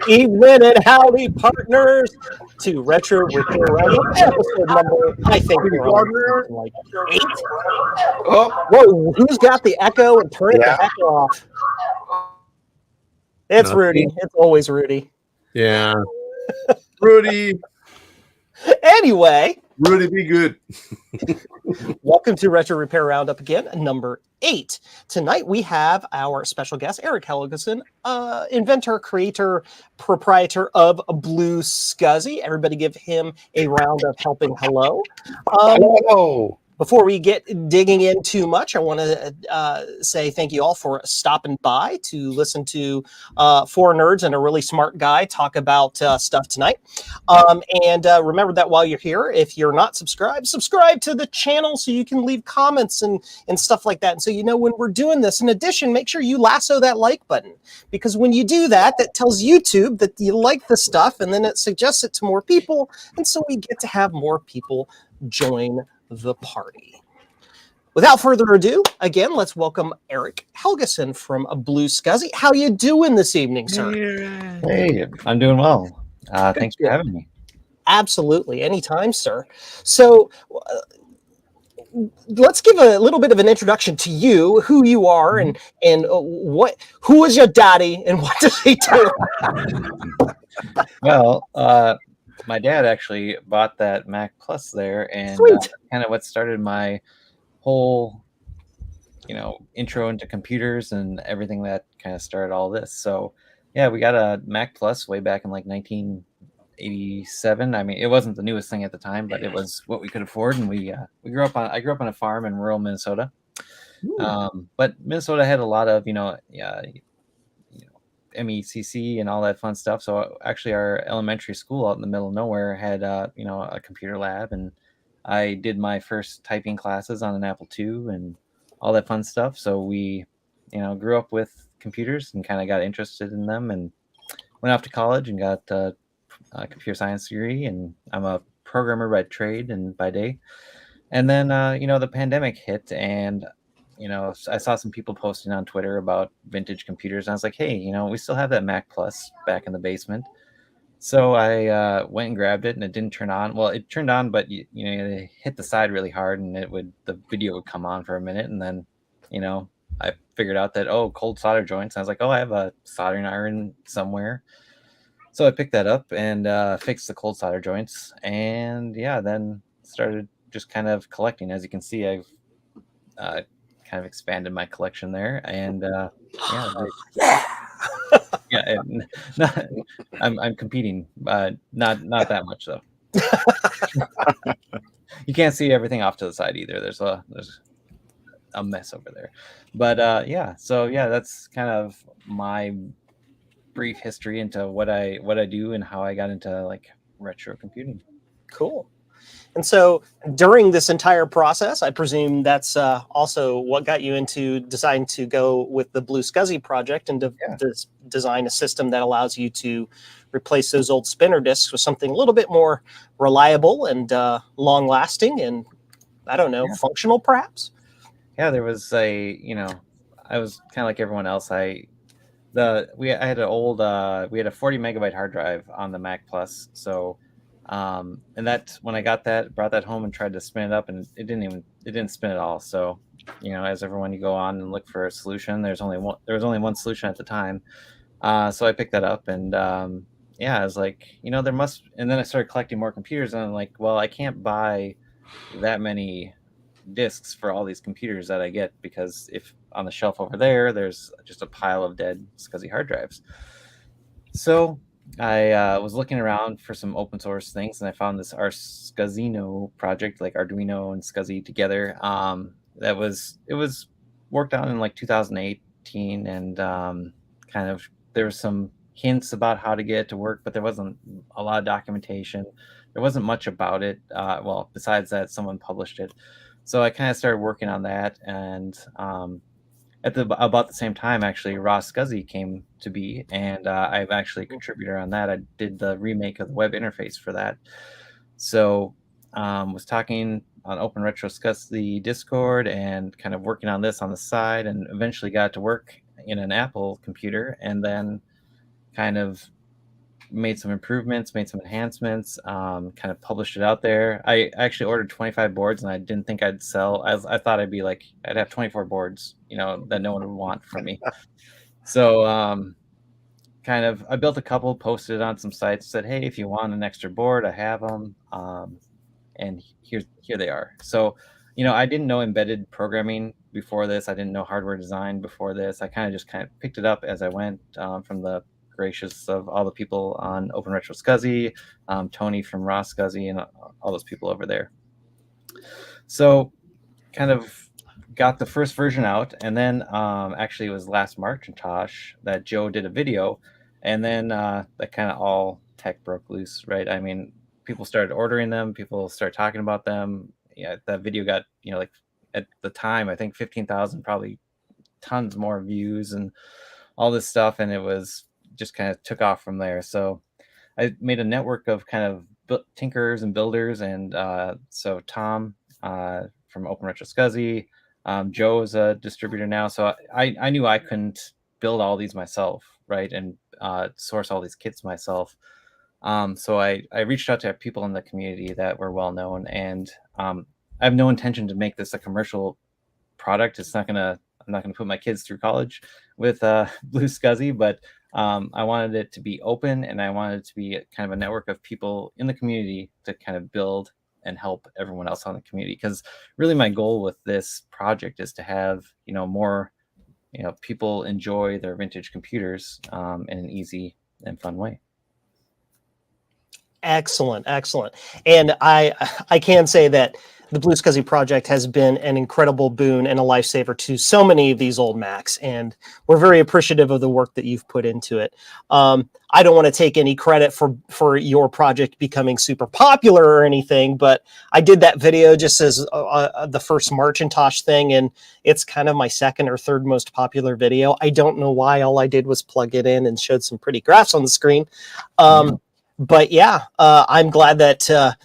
Evening and howdy, partners, to Retro Repair Roundup, episode number, I think we're on like 8. Oh, Whoa, who's got the echo and turn it the heck off? It's Rudy. It's always Rudy. Yeah. Rudy, Anyway, be good. welcome to Retro Repair Roundup again, number 8. Tonight we have our special guest, Eric Helgeson, inventor, creator, proprietor of BlueSCSI. Everybody give him a round of helping hello. Hello. Before we get digging in too much, I want to say thank you all for stopping by to listen to 4 nerds and a really smart guy talk about stuff tonight. And remember that while you're here, if you're not subscribed, subscribe to the channel so you can leave comments and stuff like that. And so you know when we're doing this. In addition, make sure you lasso that like button, because when you do that, that tells YouTube that you like the stuff, and then it suggests it to more people. And so we get to have more people join the party. Without further ado, again, let's welcome Eric Helgeson from BlueSCSI. How you doing this evening, sir? Hey, I'm doing well. Thanks for having me. Absolutely, anytime, sir. So let's give a little bit of an introduction to you, who you are, and who is your daddy, and what does he do? Well, my dad actually bought that Mac Plus there, and kind of what started my whole, intro into computers and everything that kind of started all this. So, yeah, we got a Mac Plus way back in like 1987. I mean, it wasn't the newest thing at the time, but it was what we could afford. And I grew up on a farm in rural Minnesota. But Minnesota had a lot of, MECC and all that fun stuff. So actually our elementary school out in the middle of nowhere had, a computer lab, and I did my first typing classes on an Apple II and all that fun stuff. So we, grew up with computers and kind of got interested in them, and went off to college and got a computer science degree. And I'm a programmer by trade and by day. And then, the pandemic hit, and I saw some people posting on Twitter about vintage computers, and I was like, hey, we still have that Mac Plus back in the basement. So I went and grabbed it, and it didn't turn on. Well, it turned on, but it hit the side really hard, and the video would come on for a minute, and then, I figured out that, cold solder joints. And I was like, I have a soldering iron somewhere. So I picked that up and fixed the cold solder joints, and then started just kind of collecting. As you can see, I've kind of expanded my collection there, and I'm competing, not that much though. You can't see everything off to the side either. There's a mess over there, but that's kind of my brief history into what I do and how I got into like retro computing. Cool. And so during this entire process, I presume that's also what got you into deciding to go with the BlueSCSI project and to design a system that allows you to replace those old spinner discs with something a little bit more reliable and long-lasting and, functional perhaps? Yeah, there was I was kind of like everyone else. We had we had a 40 megabyte hard drive on the Mac Plus. So, and that when I brought that home and tried to spin it up, and it didn't spin at all. So, as everyone, you go on and look for a solution. There was only one solution at the time. So I picked that up, and I was like, there must. And then I started collecting more computers, and I'm like, well, I can't buy that many discs for all these computers that I get, because if on the shelf over there's just a pile of dead SCSI hard drives. So I was looking around for some open source things, and I found this SCSIno project, like Arduino and SCSI together. It was worked on in like 2018, and kind of there were some hints about how to get it to work, but there wasn't a lot of documentation. There wasn't much about it. Besides that, someone published it. So I kind of started working on that, and about the same time, actually, Raw SCSI came to be, and I'm actually a contributor on that. I did the remake of the web interface for that. So was talking on Open Retro SCSI Discord and kind of working on this on the side, and eventually got to work in an Apple computer, and then kind of made some improvements, made some enhancements, kind of published it out there. I actually ordered 25 boards, and I didn't think I'd sell. I thought I'd be like, I'd have 24 boards, that no one would want from me. So kind of, I built a couple, posted it on some sites, said, hey, if you want an extra board, I have them. And here they are. So, I didn't know embedded programming before this. I didn't know hardware design before this. I kind of picked it up as I went, from the gracious of all the people on Open Retro SCSI, Tony from Raw SCSI, and all those people over there. So kind of got the first version out, and then actually it was last Marcintosh that Joe did a video, and then that kind of all tech broke loose, right? I mean, people started ordering them, people started talking about them. Yeah, that video got, like at the time, I think 15,000, probably tons more views and all this stuff, and it was just kind of took off from there. So I made a network of kind of tinkerers and builders, and so Tom from Open Retro SCSI, Joe is a distributor now, so I knew I couldn't build all these myself, right, and source all these kits myself. So I reached out to people in the community that were well known, and I have no intention to make this a commercial product. I'm not gonna put my kids through college with BlueSCSI, but I wanted it to be open, and I wanted it to be kind of a network of people in the community to kind of build and help everyone else on the community. Because really, my goal with this project is to have more people enjoy their vintage computers in an easy and fun way. Excellent. And I can say that the BlueSCSI project has been an incredible boon and a lifesaver to so many of these old Macs, and we're very appreciative of the work that you've put into it. I don't want to take any credit for your project becoming super popular or anything, but I did that video just as the first Marcintosh thing, and it's kind of my second or third most popular video. I don't know why. All I did was plug it in and showed some pretty graphs on the screen. But yeah, I'm glad that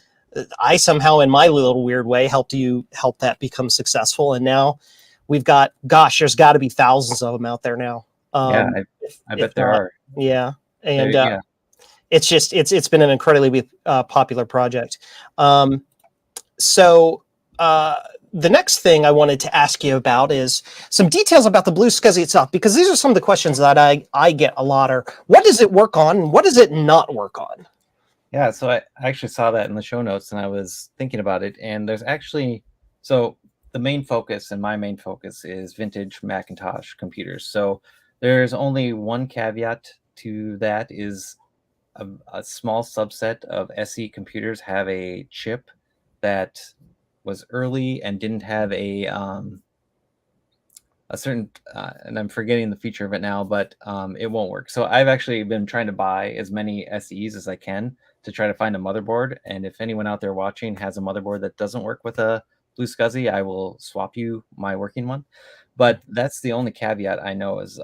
I somehow, in my little weird way, help that become successful. And now we've got, gosh, there's got to be thousands of them out there now. Yeah, I bet there are. Yeah, and yeah. It's just it's been an incredibly popular project. So the next thing I wanted to ask you about is some details about the BlueSCSI itself, because these are some of the questions that I get a lot. Are what does it work on, and what does it not work on? Yeah, so I actually saw that in the show notes, and I was thinking about it. And there's actually, so the main focus, and my main focus, is vintage Macintosh computers. So there's only one caveat to that, is a small subset of SE computers have a chip that was early and didn't have a certain, and I'm forgetting the feature of it now, but it won't work. So I've actually been trying to buy as many SEs as I can to try to find a motherboard. And if anyone out there watching has a motherboard that doesn't work with a BlueSCSI, I will swap you my working one. But that's the only caveat I know, is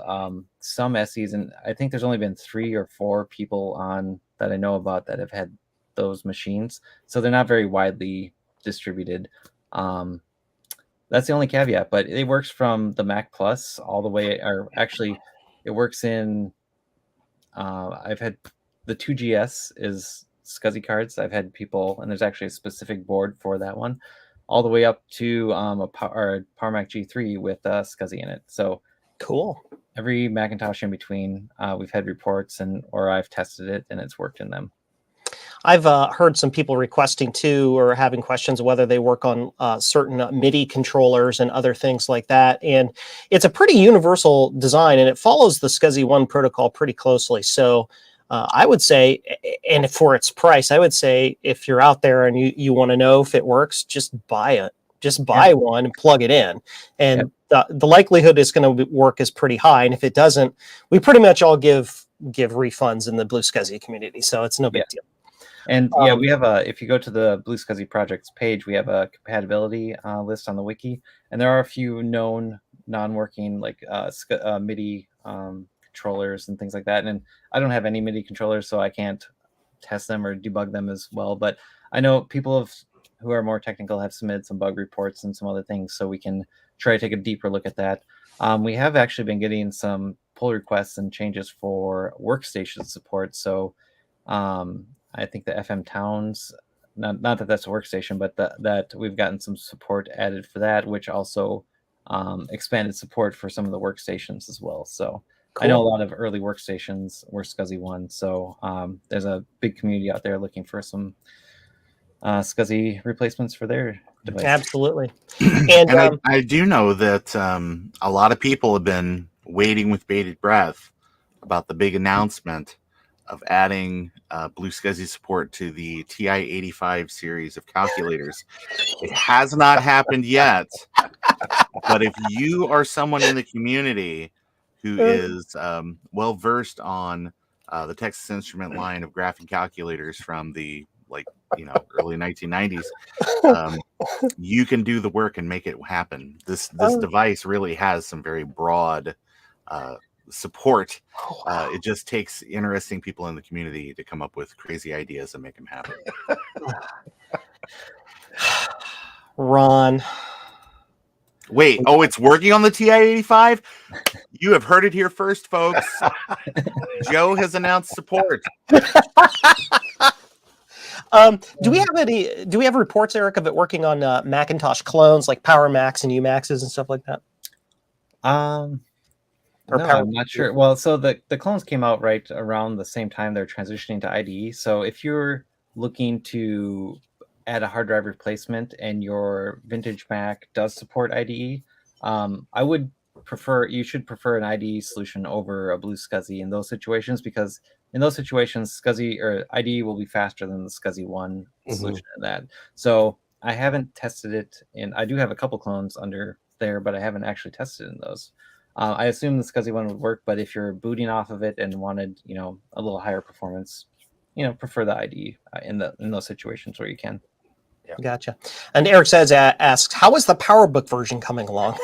some SEs, and I think there's only been 3 or 4 people on that I know about that have had those machines. So they're not very widely distributed. That's the only caveat, but it works from the Mac Plus all the way, or actually it works in, I've had the 2GS is SCSI cards. I've had people, and there's actually a specific board for that one, all the way up to a Power Mac G3 with SCSI in it. So cool. Every Macintosh in between, we've had reports, or I've tested it and it's worked in them. I've heard some people requesting too, or having questions whether they work on certain MIDI controllers and other things like that. And it's a pretty universal design, and it follows the SCSI 1 protocol pretty closely. So I would say, and for its price, I would say if you're out there and you want to know if it works, just buy it. Just buy one and plug it in. And the likelihood it's going to work is pretty high. And if it doesn't, we pretty much all give refunds in the BlueSCSI community. So it's no big deal. And we have if you go to the BlueSCSI projects page, we have a compatibility list on the wiki, and there are a few known non-working like MIDI controllers and things like that. And I don't have any MIDI controllers, so I can't test them or debug them as well. But I know people who are more technical have submitted some bug reports and some other things, so we can try to take a deeper look at that. We have actually been getting some pull requests and changes for workstation support. So I think the FM Towns, not that that's a workstation, but that we've gotten some support added for that, which also expanded support for some of the workstations as well. So I know a lot of early workstations were SCSI 1, so there's a big community out there looking for some SCSI replacements for their device. Absolutely. And I do know that a lot of people have been waiting with bated breath about the big announcement of adding BlueSCSI support to the TI-85 series of calculators. It has not happened yet, but if you are someone in the community who is well versed on the Texas Instrument line of graphing calculators from the early 1990s, you can do the work and make it happen. This device really has some very broad support. It just takes interesting people in the community to come up with crazy ideas and make them happen. Ron. Wait, it's working on the TI-85? You have heard it here first, folks. Joe has announced support. Do we have reports, Eric, of it working on Macintosh clones like Power Macs and Umaxes and stuff like that? I'm not sure. Well, so the clones came out right around the same time they're transitioning to IDE. So if you're looking to add a hard drive replacement and your vintage Mac does support IDE, you should prefer an IDE solution over a BlueSCSI in those situations, because in those situations, SCSI or IDE will be faster than the SCSI 1 solution in that. So I haven't tested it I do have a couple clones under there, but I haven't actually tested in those. I assume the SCSI 1 would work, but if you're booting off of it and wanted, a little higher performance, prefer the IDE in those situations where you can. Yeah. Gotcha. And Eric asks, how is the PowerBook version coming along?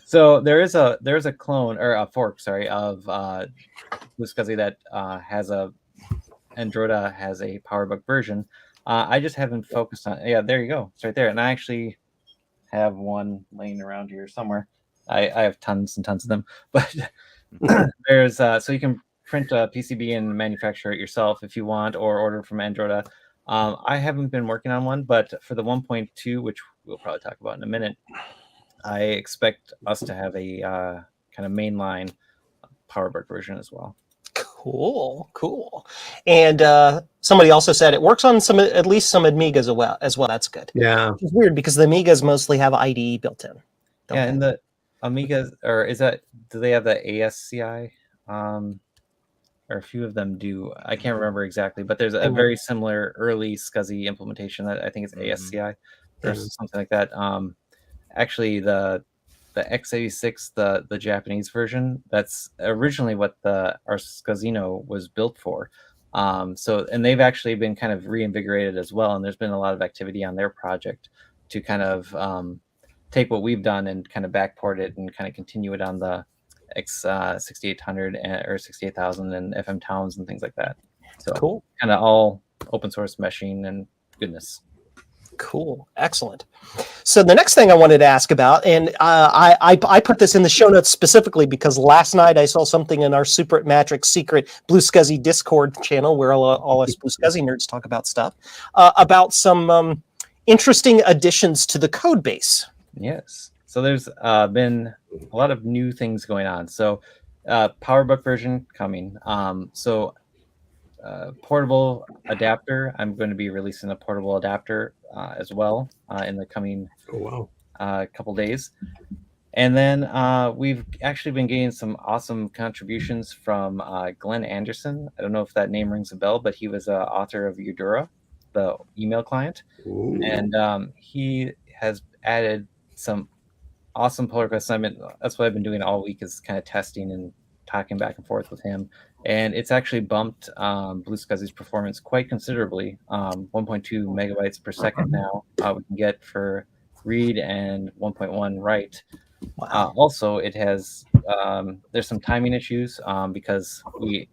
So there's a clone or a fork, of BlueSCSI that has Androida has a PowerBook version. I just haven't focused on. Yeah, there you go. It's right there, and I actually have one laying around here somewhere. I have tons and tons of them, but there's so you can print a PCB and manufacture it yourself if you want, or order from Androida. I haven't been working on one, but for the 1.2, which we'll probably talk about in a minute, I expect us to have a kind of mainline PowerBook version as well. Cool. And somebody also said it works on at least some Amigas as well. That's good. Yeah. It's weird because the Amigas mostly have IDE built in. Yeah, and the Amigas, or do they have the ASCI? Or a few of them do. I can't remember exactly, but there's a very similar early SCSI implementation that I think it's ASCI or something like that. Actually, the x86, the Japanese version, that's originally what our SCSIno was built for. And they've actually been kind of reinvigorated as well, and there's been a lot of activity on their project to kind of take what we've done and kind of backport it and kind of continue it on the X6800 or 68,000 and FM Towns and things like that. So cool. Kind of all open source meshing and goodness. Cool. Excellent. So the next thing I wanted to ask about, and I put this in the show notes specifically because last night I saw something in our Super Matrix secret BlueSCSI Discord channel where all us BlueSCSI nerds talk about stuff, about some interesting additions to the code base. Yes. So there's been a lot of new things going on. So PowerBook version coming. Portable adapter. I'm going to be releasing a portable adapter as well in the coming couple days. And then we've actually been getting some awesome contributions from Glenn Anderson. I don't know if that name rings a bell, but he was an author of Eudora, the email client. Ooh. And he has added some awesome pull requests. That's what I've been doing all week, is kind of testing and talking back and forth with him. And it's actually bumped BlueSCSI's performance quite considerably. 1.2 megabytes per second now we can get for read and 1.1 write. Wow. Also, it has there's some timing issues because a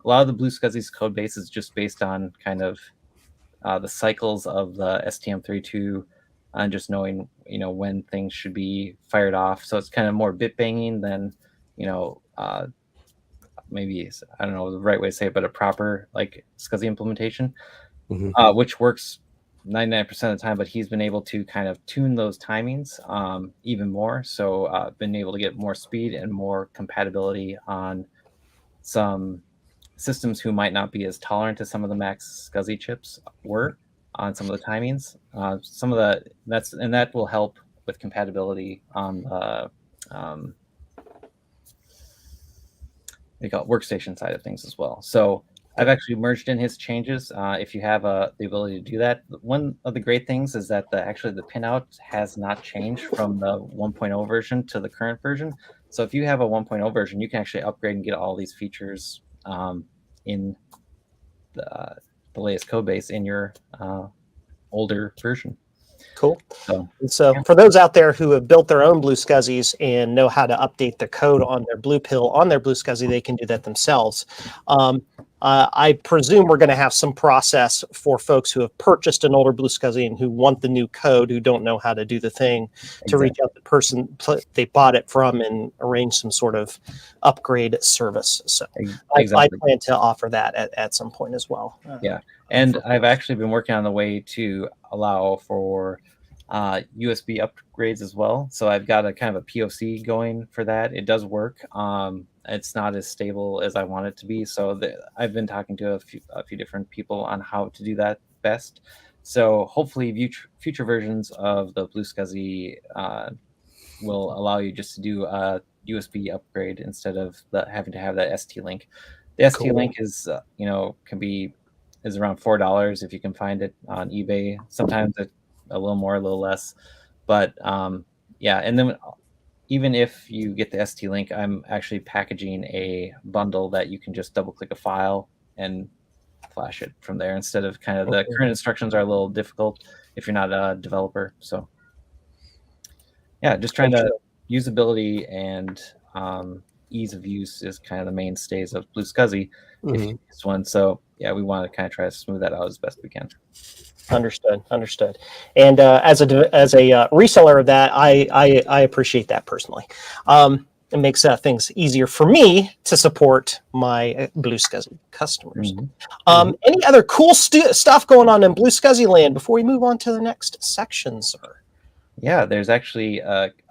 lot of the BlueSCSI's code base is just based on kind of the cycles of the STM32 and just knowing when things should be fired off. So it's kind of more bit banging than maybe I don't know the right way to say it, but a proper like SCSI implementation, which works 99% of the time. But he's been able to kind of tune those timings even more. So been able to get more speed and more compatibility on some systems who might not be as tolerant as some of the Max SCSI chips were on some of the timings. Some of that will help with compatibility on the they call it workstation side of things as well. So I've actually merged in his changes. If you have the ability to do that, one of the great things is that actually the pinout has not changed from the 1.0 version to the current version. So if you have a 1.0 version, you can actually upgrade and get all these features in the latest code base in your older version. Cool. So for those out there who have built their own BlueSCSIs and know how to update the code on their Blue Pill on their BlueSCSI, they can do that themselves. I presume we're going to have some process for folks who have purchased an older BlueSCSI and who want the new code, who don't know how to do the thing, to reach out to the person they bought it from and arrange some sort of upgrade service. So I plan to offer that at some point as well. Yeah. And I've actually been working on the way to allow for USB upgrades as well. So I've got a kind of a POC going for that. It does work. It's not as stable as I want it to be. So I've been talking to a few different people on how to do that best. So hopefully future versions of the BlueSCSI will allow you just to do a USB upgrade instead of having to have that ST link. The ST link is, is around $4 if you can find it on eBay. Sometimes it's a little more, a little less. But yeah, and then even if you get the ST link, I'm actually packaging a bundle that you can just double click a file and flash it from there instead of kind of the current instructions are a little difficult if you're not a developer. So yeah, just trying to usability and ease of use is kind of the mainstays of BlueSCSI. If you use one, so yeah, we want to kind of try to smooth that out as best we can. Understood. And as a reseller of that, I appreciate that personally. It makes things easier for me to support my BlueSCSI customers. Any other cool stuff going on in BlueSCSI land before we move on to the next section, sir? Yeah, there's actually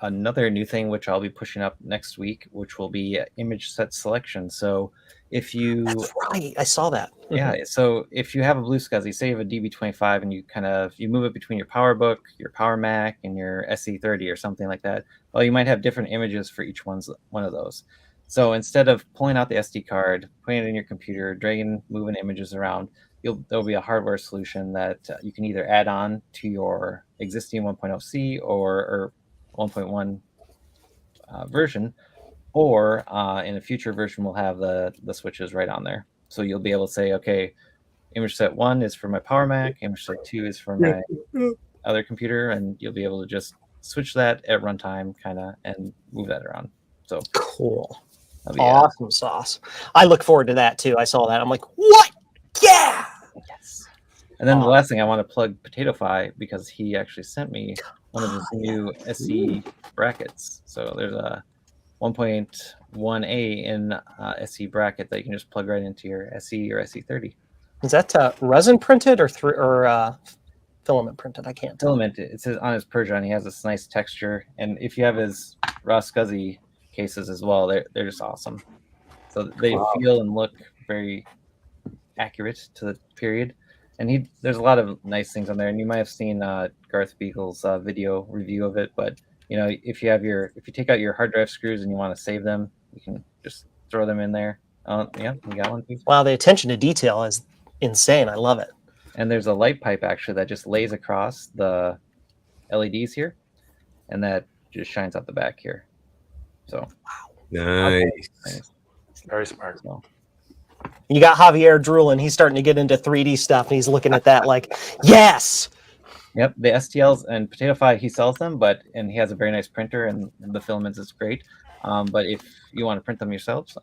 another new thing which I'll be pushing up next week, which will be image set selection. So if you... That's right, I saw that. Yeah, so if you have a BlueSCSI, say you have a DB25 and you move it between your PowerBook, your Power Mac, and your SE30 or something like that, well, you might have different images for each one of those. So instead of pulling out the SD card, putting it in your computer, moving images around, there'll be a hardware solution that you can either add on to your existing 1.0C or 1.1 version, or in a future version, we'll have the switches right on there. So you'll be able to say, okay, image set 1 is for my Power Mac, image set 2 is for my other computer, and you'll be able to just switch that at runtime kind of and move that around. So cool. Awesome sauce. I look forward to that too. I saw that. I'm like, what? Yeah. Yes. And then the last thing I want to plug PotatoFi, because he actually sent me one of his new SE brackets. So there's a 1.1A in SE bracket that you can just plug right into your SE or SE30. Is that resin printed or filament printed? I can't tell. Filament. It's on his Persia, and he has this nice texture. And if you have his raw SCSI cases as well, they're just awesome. So they feel and look very accurate to the period. And there's a lot of nice things on there. And you might have seen Garth Beagle's video review of it. But if you take out your hard drive screws and you want to save them, you can just throw them in there. Yeah, you got one. Wow, the attention to detail is insane. I love it. And there's a light pipe actually that just lays across the LEDs here, and that just shines out the back here. So wow, nice. Very smart. So, you got Javier drooling. He's starting to get into 3D stuff, and he's looking at that like, yes. Yep, the STLs and PotatoFi, he sells them, and he has a very nice printer, and the filaments is great. But if you want to print them yourselves,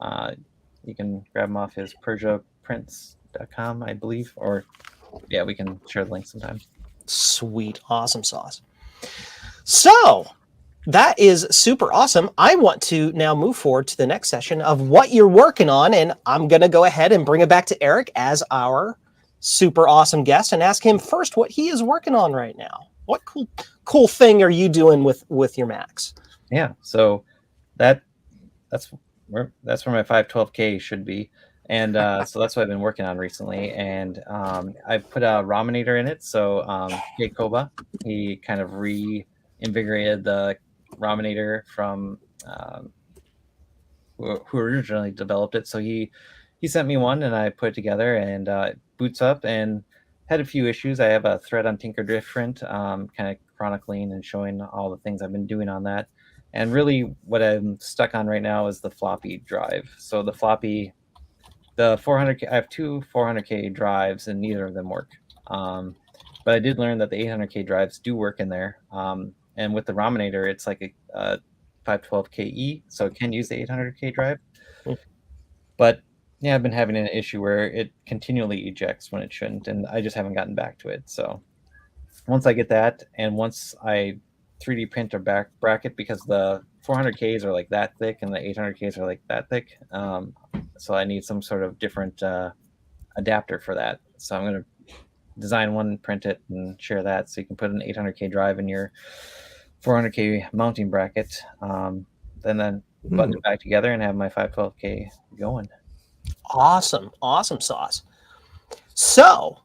you can grab them off his PersiaPrints.com, I believe, or yeah, we can share the link sometime. Sweet, awesome sauce. So, That is super awesome. I want to now move forward to the next session of what you're working on, and I'm going to go ahead and bring it back to Eric as our super awesome guest and ask him first what he is working on right now. What cool thing are you doing with your Macs? Yeah, so that's where my 512K should be, and so that's what I've been working on recently. And I put a Raminator in it. So Jake Koba, he kind of reinvigorated the Raminator from who originally developed it. So he sent me one, and I put it together, and it boots up and had a few issues. I have a thread on Tinker Different, kind of chronicling and showing all the things I've been doing on that. And really what I'm stuck on right now is the floppy drive. So the 400K, I have two 400K drives, and neither of them work. But I did learn that the 800K drives do work in there. And with the Raminator, it's like a 512KE, so it can use the 800K drive. But yeah, I've been having an issue where it continually ejects when it shouldn't, and I just haven't gotten back to it. So once I get that, and once I 3D print a back bracket, because the 400Ks are like that thick and the 800Ks are like that thick, so I need some sort of different adapter for that. So I'm going to design one, print it, and share that, so you can put an 800K drive in your 400K mounting bracket, and then button it back together and have my 512K going. Awesome sauce. So,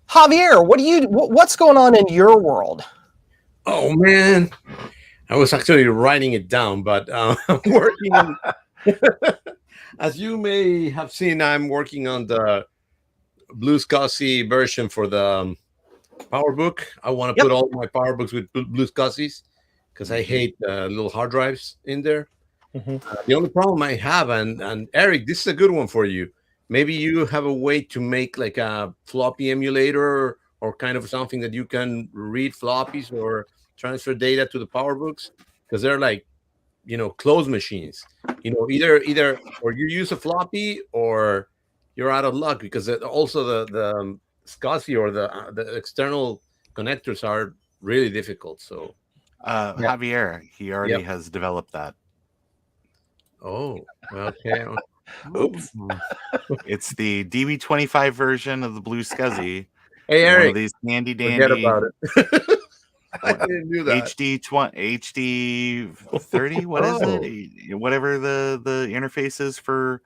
Javier, what's going on in your world? Oh man, I was actually writing it down, but I'm working on. As you may have seen, I'm working on the BlueSCSI version for the PowerBook. I want to put all my PowerBooks with BlueSCSIs because I hate little hard drives in there. The only problem I have, and Eric, this is a good one for you. Maybe you have a way to make like a floppy emulator or kind of something that you can read floppies or transfer data to the PowerBooks, because they're like, closed machines. Either or you use a floppy or you're out of luck, because also the SCSI or the external connectors are really difficult. So Javier, he already has developed that. Oh, okay. Oops. It's the DB25 version of the BlueSCSI. Hey, Eric, one of these handy dandy. Forget about it. I didn't do that. HD30. What is it? Whatever the interface is for.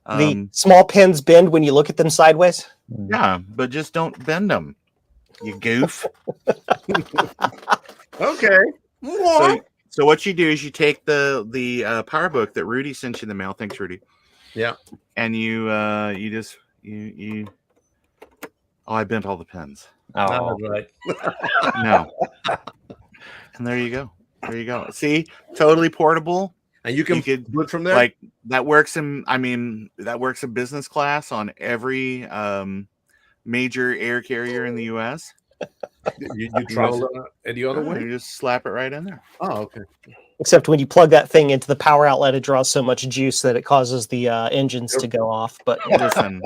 The small pins bend when you look at them sideways. Yeah, but just don't bend them, you goof. Okay. So what you do is you take the PowerBook that Rudy sent you in the mail. Thanks, Rudy. Yeah. And you just. Oh, I bent all the pins. Oh, right. No. And there you go. See, totally portable. And you can do it from there. Like that works in business class on every major air carrier in the U.S. You travel any other way? You just slap it right in there. Oh, okay. Except when you plug that thing into the power outlet, it draws so much juice that it causes the engines to go off. But listen,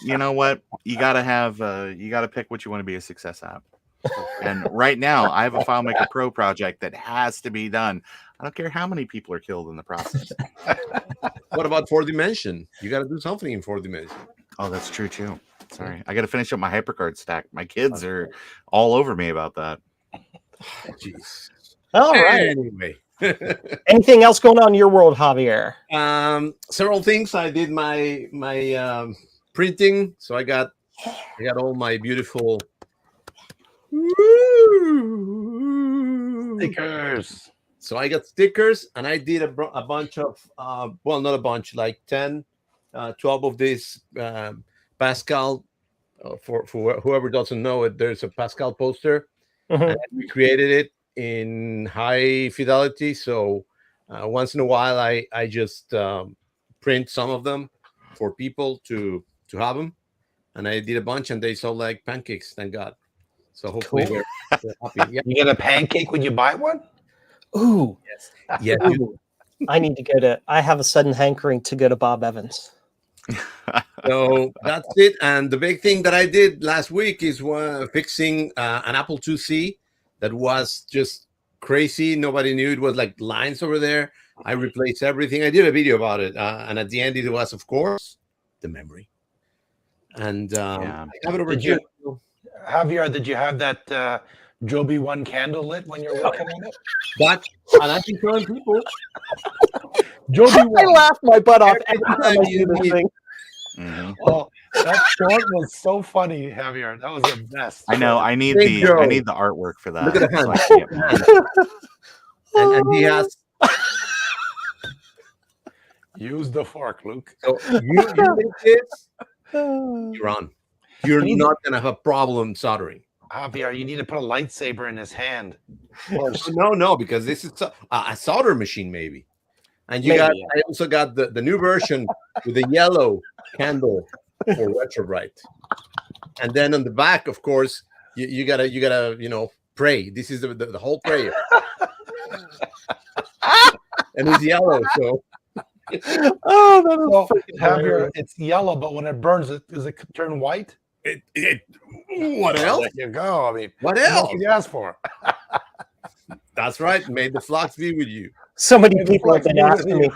you know what? You gotta pick what you want to be a success at. And right now, I have a FileMaker Pro project that has to be done. I don't care how many people are killed in the process. What about 4Dimension? You got to do something in 4Dimension. Oh, that's true too. Sorry, I got to finish up my HyperCard stack. My kids are all over me about that. Jeez. All right. Anyway. Anything else going on in your world, Javier? Several things. I did my printing, so I got all my beautiful stickers. So I got stickers, and I did a bunch of well, not a bunch, like 10, 12 of these Pascal. For whoever doesn't know it, there's a Pascal poster. And we created it in high fidelity, so once in a while I just print some of them for people to have them, and I did a bunch, and they sold like pancakes, thank God. So hopefully they're happy. Yeah. You get a pancake when you buy one? Ooh, yes. Ooh. I need to go to. I have a sudden hankering to go to Bob Evans. So that's it. And the big thing that I did last week is fixing an Apple IIc that was just crazy. Nobody knew it was like lines over there. I replaced everything. I did a video about it, and at the end, it was, of course, the memory. And Yeah. I have it over Did here. Javier, did you have that Joby 1 candle lit when you're working on it? That, and I've been telling people Joby I 1. laugh my butt off every Every time I time see you this need- thing. Mhm. Oh, that short was so funny, Javier. That was the best. I know. I need Big the Joe. artwork for that. Look at the so I hand. can get more. And he has. Use the fork, Luke. So you make this, you're on. You're He- not gonna have a problem soldering. Javier, you need to put a lightsaber in his hand. No, because this is a solder machine, maybe. And you Maybe, got. yeah. I also got the new version with the yellow candle for retro bright. And then on the back, of course, you gotta pray. This is the whole prayer, and it's yellow. So Oh, that is So, freaking Javier, hilarious. it's yellow, but when it burns, does it turn white? what else? There you go. I mean, What what else else? did you ask for? That's right. May the flocks be with you. So many Maybe people have been flex asking me.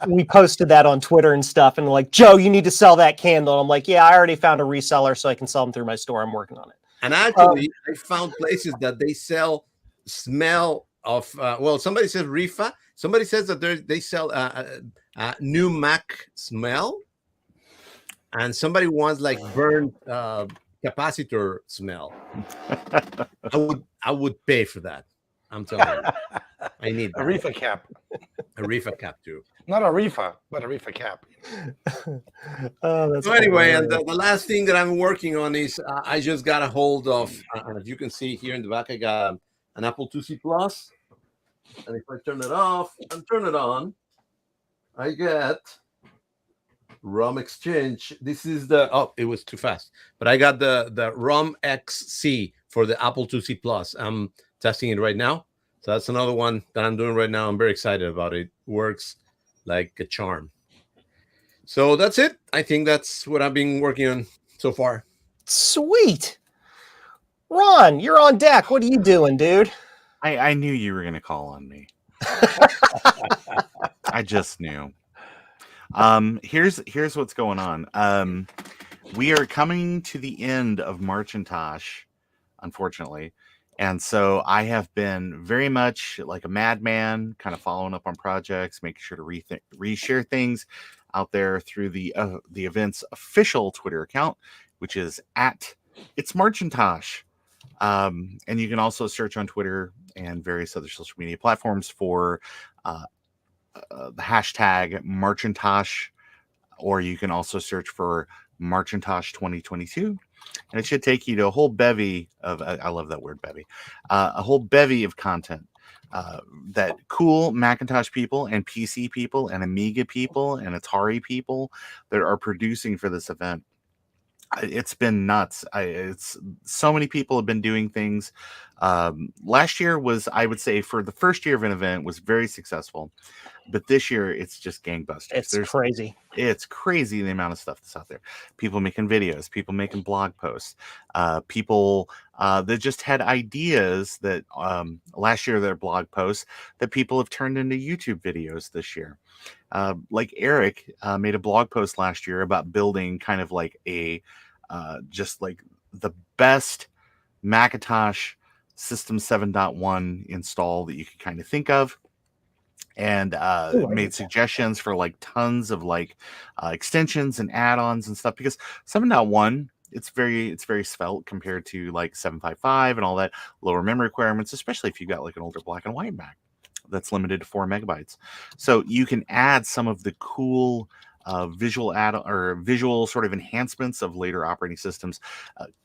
We posted that on Twitter and stuff, and like, Joe, you need to sell that candle. And I'm like, yeah, I already found a reseller, so I can sell them through my store. I'm working on it. And actually, I found places that they sell smell of. Well, somebody says Rifa. Somebody says that they sell new Mac smell, and somebody wants like burnt capacitor smell. I would pay for that. I'm telling you, I need A that. reefa cap. A Rifa cap too. Not a reefa, but a reefa cap. Oh, that's So anyway, and hilarious. the last thing that I'm working on is I just got a hold of, and if you can see here in the back, I got an Apple IIc Plus, and if I turn it off and turn it on, I get ROM Exchange. This is it was too fast, but I got the ROM XC for the Apple IIc Plus. I'm testing it right now, so that's another one that I'm doing right now. I'm very excited about it. Works like a charm. So that's it. I think that's what I've been working on so far. Sweet. Ron, you're on deck. What are you doing, dude? I knew you were going to call on me. I just knew. Here's what's going on. We are coming to the end of Marchintosh, unfortunately. And so I have been very much like a madman, kind of following up on projects, making sure to reshare things out there through the event's official Twitter account, which is @It's Marchintosh. And you can also search on Twitter and various other social media platforms for the hashtag Marchintosh, or you can also search for Marchintosh 2022. And it should take you to a whole bevy of, I love that word, bevy, a whole bevy of content that cool Macintosh people and PC people and Amiga people and Atari people that are producing for this event. It's been nuts. It's so many people have been doing things. Last year was, I would say, for the first year of an event, was very successful. But this year, it's just gangbusters. It's crazy. It's crazy the amount of stuff that's out there. People making videos, people making blog posts, people that just had ideas that last year, their blog posts that people have turned into YouTube videos this year. Like Eric made a blog post last year about building kind of like a just like the best Macintosh System 7.1 install that you could kind of think of. And made suggestions for like tons of like extensions and add-ons and stuff, because 7.1 it's very svelte compared to like 7.55 and all that lower memory requirements, especially if you've got like an older black and white Mac that's limited to 4 megabytes. So you can add some of the cool visual sort of enhancements of later operating systems,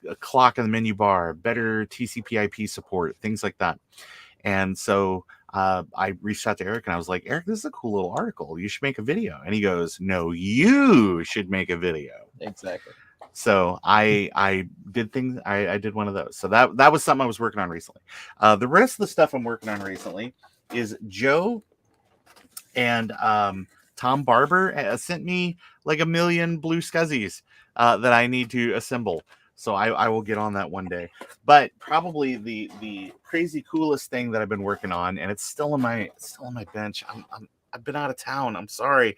a clock in the menu bar, better TCP/IP support, things like that. And so I reached out to Eric and I was like, Eric, this is a cool little article. You should make a video. And he goes, no, you should make a video. Exactly. So I did things. I did one of those. So that was something I was working on recently. The rest of the stuff I'm working on recently is Joe and Tom Barber sent me like 1 million BlueSCSIs that I need to assemble. So I will get on that one day. But probably the crazy coolest thing that I've been working on, and it's still on my bench. I've been out of town. I'm sorry,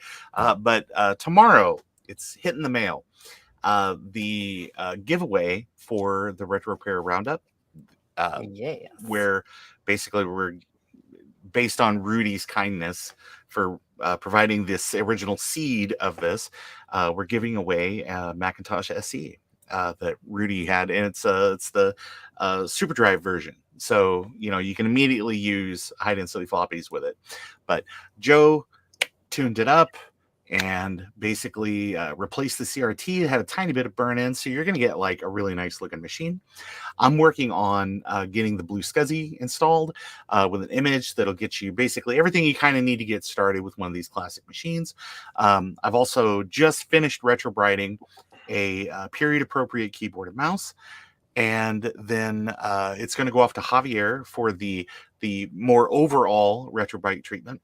but tomorrow it's hitting the mail. The giveaway for the Retro Repair Roundup, Yes. where basically we're based on Rudy's kindness for providing this original seed of this. We're giving away a Macintosh SE that Rudy had, and it's the Super Drive version. So you can immediately use high-density floppies with it. But Joe tuned it up and basically replaced the CRT. It had a tiny bit of burn-in, so you're going to get like a really nice looking machine. I'm working on getting the BlueSCSI installed with an image that'll get you basically everything you kind of need to get started with one of these classic machines. I've also just finished retrobrighting a period-appropriate keyboard and mouse, and then it's going to go off to Javier for the more overall retrobright treatment.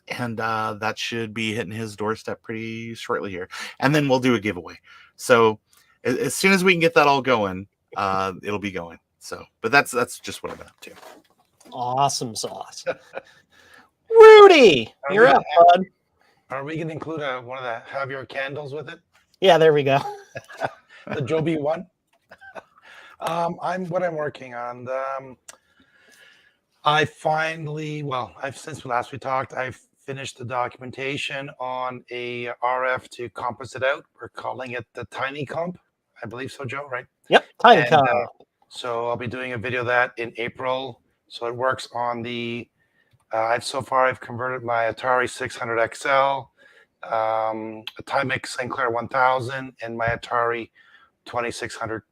And that should be hitting his doorstep pretty shortly here. And then we'll do a giveaway. So as soon as we can get that all going, it'll be going. So, but that's just what I've been up to. Awesome sauce. Rudy, you're up, bud. Are we going to include one of the Javier candles with it? Yeah, there we go. The Joby one? I'm working on. Since last we talked, I've finished the documentation on a RF to compass it out. We're calling it the Tiny Comp. I believe so, Joe, right? Yep, Tiny Comp. So I'll be doing a video of that in April. So it works on the, I've converted my Atari 600 XL, a Timex Sinclair 1000, and my Atari 2600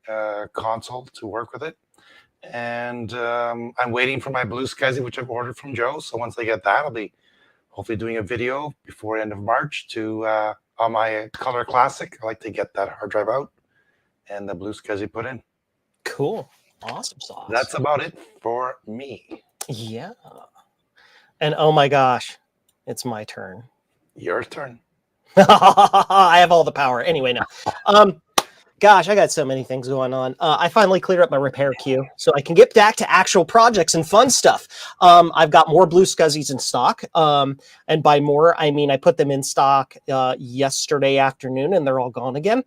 console to work with it. And I'm waiting for my BlueSCSI, which I've ordered from Joe. So once I get that, I'll be hopefully doing a video before end of March to on my Color Classic. I like to get that hard drive out and the BlueSCSI put in. Cool. Awesome sauce. That's about it for me. Yeah. And oh my gosh, it's my turn. Your turn. I have all the power. Anyway, no. Gosh, I got so many things going on. I finally cleared up my repair queue, so I can get back to actual projects and fun stuff. I've got more BlueSCSIs in stock. And by more, I mean I put them in stock yesterday afternoon, and they're all gone again.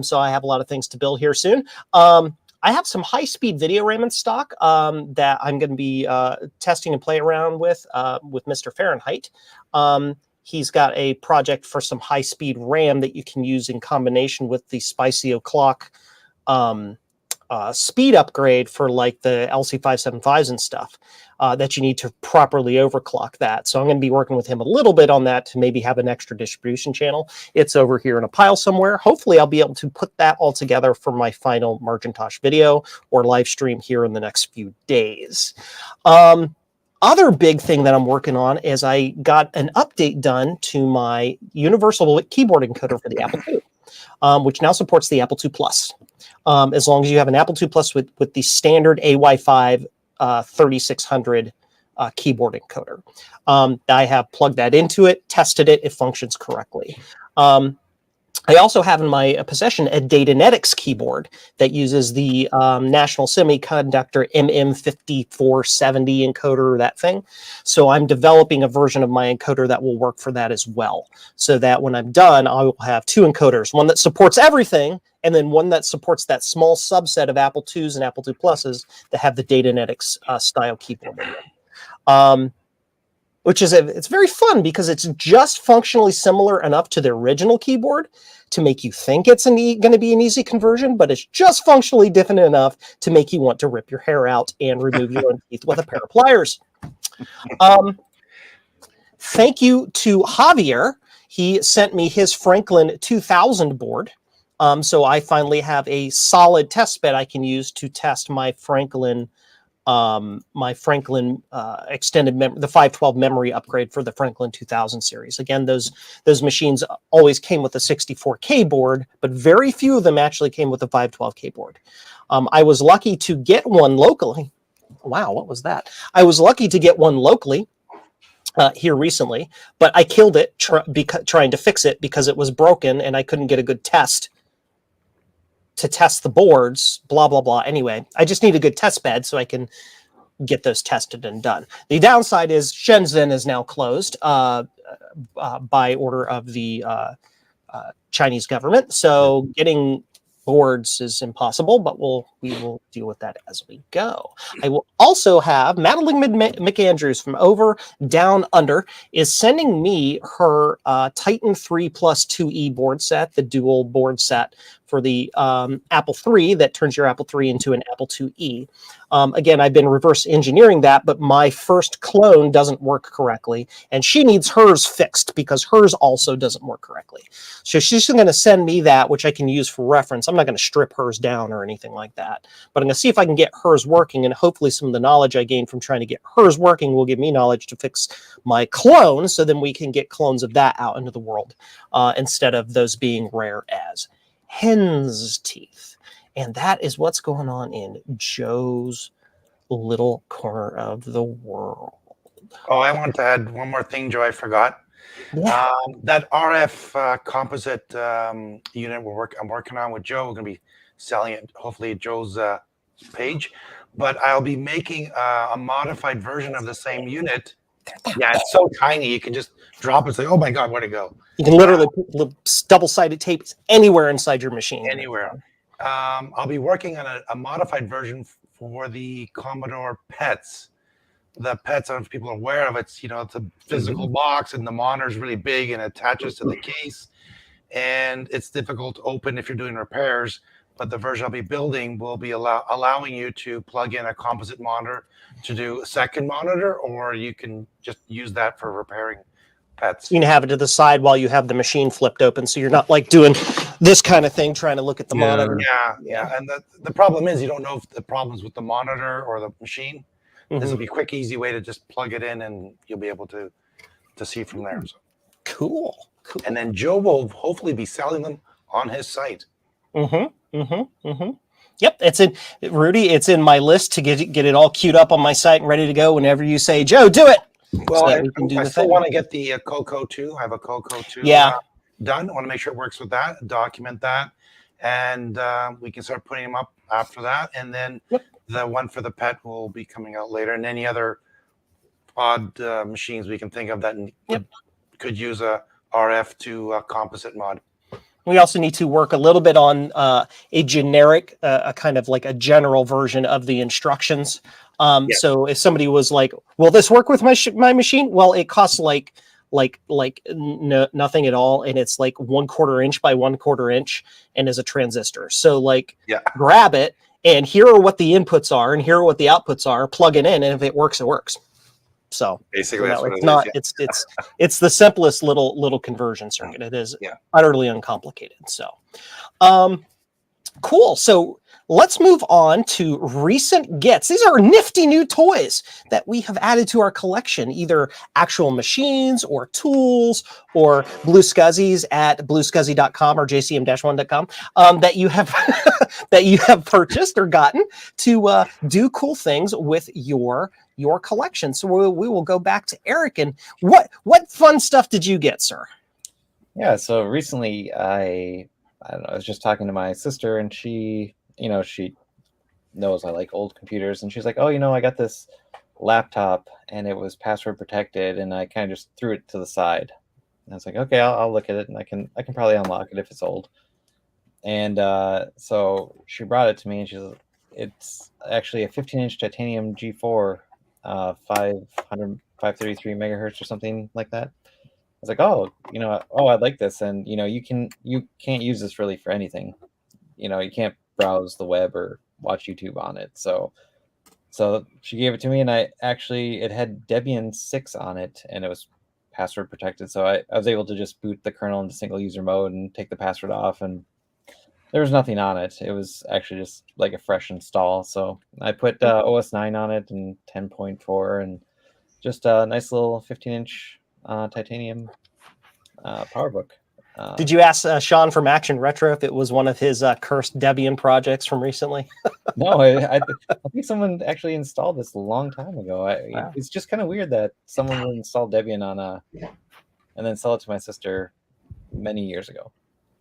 So I have a lot of things to build here soon. I have some high-speed video RAM in stock that I'm going to be testing and playing around with Mr. Fahrenheit. He's got a project for some high-speed RAM that you can use in combination with the Spicy O'Clock speed upgrade for like the LC575s and stuff that you need to properly overclock that. So I'm going to be working with him a little bit on that to maybe have an extra distribution channel. It's over here in a pile somewhere. Hopefully I'll be able to put that all together for my final Margintosh video or live stream here in the next few days. Other big thing that I'm working on is I got an update done to my universal keyboard encoder for the Apple II, which now supports the Apple II Plus. As long as you have an Apple II Plus with the standard AY5 3600 keyboard encoder. I have plugged that into it, tested it, it functions correctly. I also have in my possession a Datanetics keyboard that uses the National Semiconductor MM5470 encoder, that thing. So I'm developing a version of my encoder that will work for that as well. So that when I'm done, I will have two encoders, one that supports everything, and then one that supports that small subset of Apple IIs and Apple II Pluses that have the Datanetics style keyboard in them. Which is it's very fun because it's just functionally similar enough to the original keyboard to make you think it's going to be an easy conversion, but it's just functionally different enough to make you want to rip your hair out and remove your own teeth with a pair of pliers. Thank you to Javier. He sent me his Franklin 2000 board. So I finally have a solid test bed I can use to test my Franklin extended the 512 memory upgrade for the Franklin 2000 series. Again, those machines always came with a 64K board, but very few of them actually came with a 512K board. I was lucky to get one locally. Wow, what was that? I was lucky to get one locally here recently, but I killed it trying to fix it because it was broken and I couldn't get a good test. to test the boards, blah, blah, blah. Anyway, I just need a good test bed so I can get those tested and done. The downside is Shenzhen is now closed by order of the Chinese government. So getting boards is impossible, but we will deal with that as we go. I will also have Madeline McAndrews from Over Down Under is sending me her Titan 3 Plus 2E board set, the dual board set for the Apple III that turns your Apple III into an Apple IIe. Again, I've been reverse engineering that, but my first clone doesn't work correctly, and she needs hers fixed because hers also doesn't work correctly. So she's going to send me that, which I can use for reference. I'm not going to strip hers down or anything like that, but I'm going to see if I can get hers working, and hopefully some of the knowledge I gained from trying to get hers working will give me knowledge to fix my clone, so then we can get clones of that out into the world instead of those being rare as hen's teeth. And that is what's going on in Joe's little corner of the world. Oh, I want to add one more thing, Joe. I forgot. Yeah. That RF composite unit I'm working on with Joe. We're going to be selling it hopefully at Joe's page, but I'll be making a modified version of the same unit. Yeah, it's so tiny you can just drop it and say, "Oh my God, where'd it go?" You can literally put double-sided tape anywhere inside your machine. Anywhere. I'll be working on a modified version for the Commodore Pets. The Pets, I don't know if people are aware of it. It's a physical box, and the monitor is really big and attaches to the case, and it's difficult to open if you're doing repairs. But the version I'll be building will be allowing you to plug in a composite monitor to do a second monitor, or you can just use that for repairing pets. You can have it to the side while you have the machine flipped open, so you're not like doing this kind of thing trying to look at the monitor. Yeah. And the problem is you don't know if the problem's with the monitor or the machine. This will be a quick, easy way to just plug it in, and you'll be able to see from there. So. Cool. And then Joe will hopefully be selling them on his site. Yep, it's in Rudy. It's in my list to get it all queued up on my site and ready to go whenever you say, Joe, do it. Well, so I still want to get the Coco 2. I have a Coco 2 done. I want to make sure it works with that, document that, and we can start putting them up after that. And then the one for the pet will be coming out later, and any other odd machines we can think of that could use a RF to composite mod. We also need to work a little bit on a generic, a kind of like a general version of the instructions. So if somebody was like, "Will this work with my machine?" Well, it costs like nothing at all, and it's like 1/4 inch by 1/4 inch, and is a transistor. So grab it, and here are what the inputs are, and here are what the outputs are. Plug it in, and if it works, it works. So basically, that's what it's it's the simplest little conversion circuit. It is utterly uncomplicated. So, cool. So let's move on to recent gets. These are nifty new toys that we have added to our collection, either actual machines or tools or BlueSCSIs at BlueSCSI.com or JCM-1.com that you have that you have purchased or gotten to do cool things with your collection. So we will go back to Eric. And what fun stuff did you get, sir? Yeah, so recently I don't know, I was just talking to my sister, and she knows I like old computers, and she's like, "Oh, I got this laptop and it was password protected," and I kind of just threw it to the side. And I was like, "Okay, I'll look at it, and I can probably unlock it if it's old." And so she brought it to me, and it's actually a 15-inch titanium G4, 533 megahertz or something like that. I was like, "Oh, I like this," and you can't use this really for anything. You can't browse the web or watch YouTube on it. So she gave it to me, and it had Debian 6 on it, and it was password protected. So I was able to just boot the kernel into single user mode and take the password off, and there was nothing on it. It was actually just like a fresh install. So I put OS 9 on it and 10.4, and just a nice little 15-inch titanium PowerBook. Did you ask Sean from Action Retro if it was one of his cursed Debian projects from recently? No, I think someone actually installed this a long time ago. Wow. It's just kind of weird that someone would install Debian on and then sell it to my sister many years ago.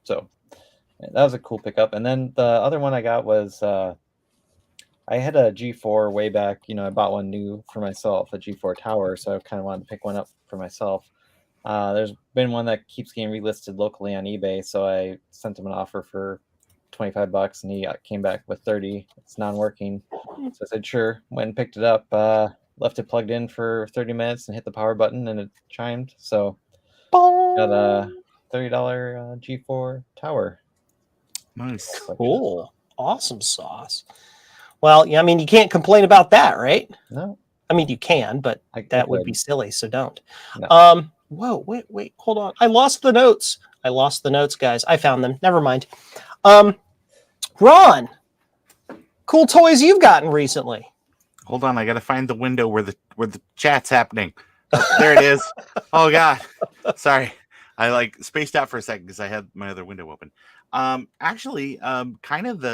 So That was a cool pickup. And then the other one I got was I had a G4 way back. I bought one new for myself, a G4 tower. So I kind of wanted to pick one up for myself. There's been one that keeps getting relisted locally on eBay, so I sent him an offer for $25, and he came back with 30. It's non-working, so I said sure. Went and picked it up, left it plugged in for 30 minutes, and hit the power button, and it chimed. So got a $30 G4 tower. Nice. Cool. Awesome sauce. Well, yeah, I mean, you can't complain about that, right? No, I mean, you can, but that would be could. silly, so don't. No. Whoa, wait, hold on. I lost the notes, guys. I found them. Never mind. Ron, cool toys you've gotten recently. Hold on, I gotta find the window where the chat's happening. Oh, there it is. Oh God, sorry, I spaced out for a second because I had my other window open. Actually, kind of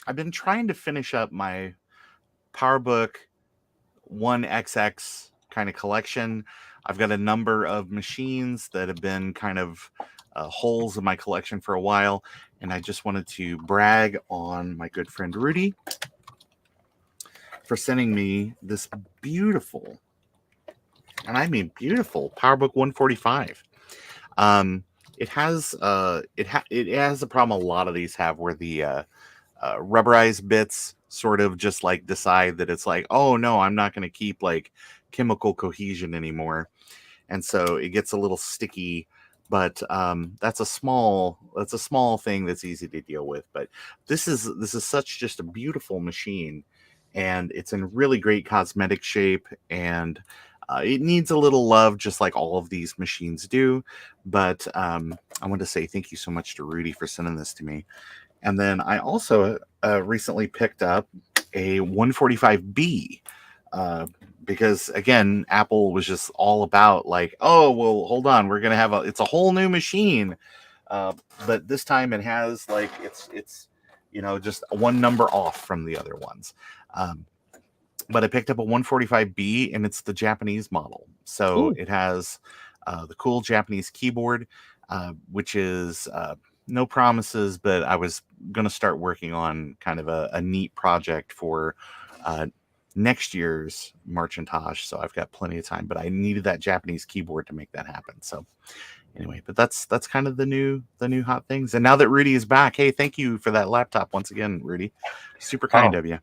I've been trying to finish up my PowerBook 1XX kind of collection. I've got a number of machines that have been kind of holes in my collection for a while, and I just wanted to brag on my good friend Rudy for sending me this beautiful, and I mean beautiful, PowerBook 145. It has a problem a lot of these have, where the rubberized bits sort of just decide that it's oh no, I'm not going to keep chemical cohesion anymore, and so it gets a little sticky. But that's a small thing that's easy to deal with. But this is such just a beautiful machine, and it's in really great cosmetic shape, and it needs a little love, just like all of these machines do. But I want to say thank you so much to Rudy for sending this to me. And then I also recently picked up a 145B because, again, Apple was just all about oh, well, hold on, we're going to have it's a whole new machine. But this time it has it's just one number off from the other ones. But I picked up a 145B, and it's the Japanese model. So It has the cool Japanese keyboard, which is no promises, but I was going to start working on kind of a neat project for next year's Marchantage. So I've got plenty of time, but I needed that Japanese keyboard to make that happen. So anyway, but that's kind of the new hot things. And now that Rudy is back, hey, thank you for that laptop once again, Rudy. Super kind of you.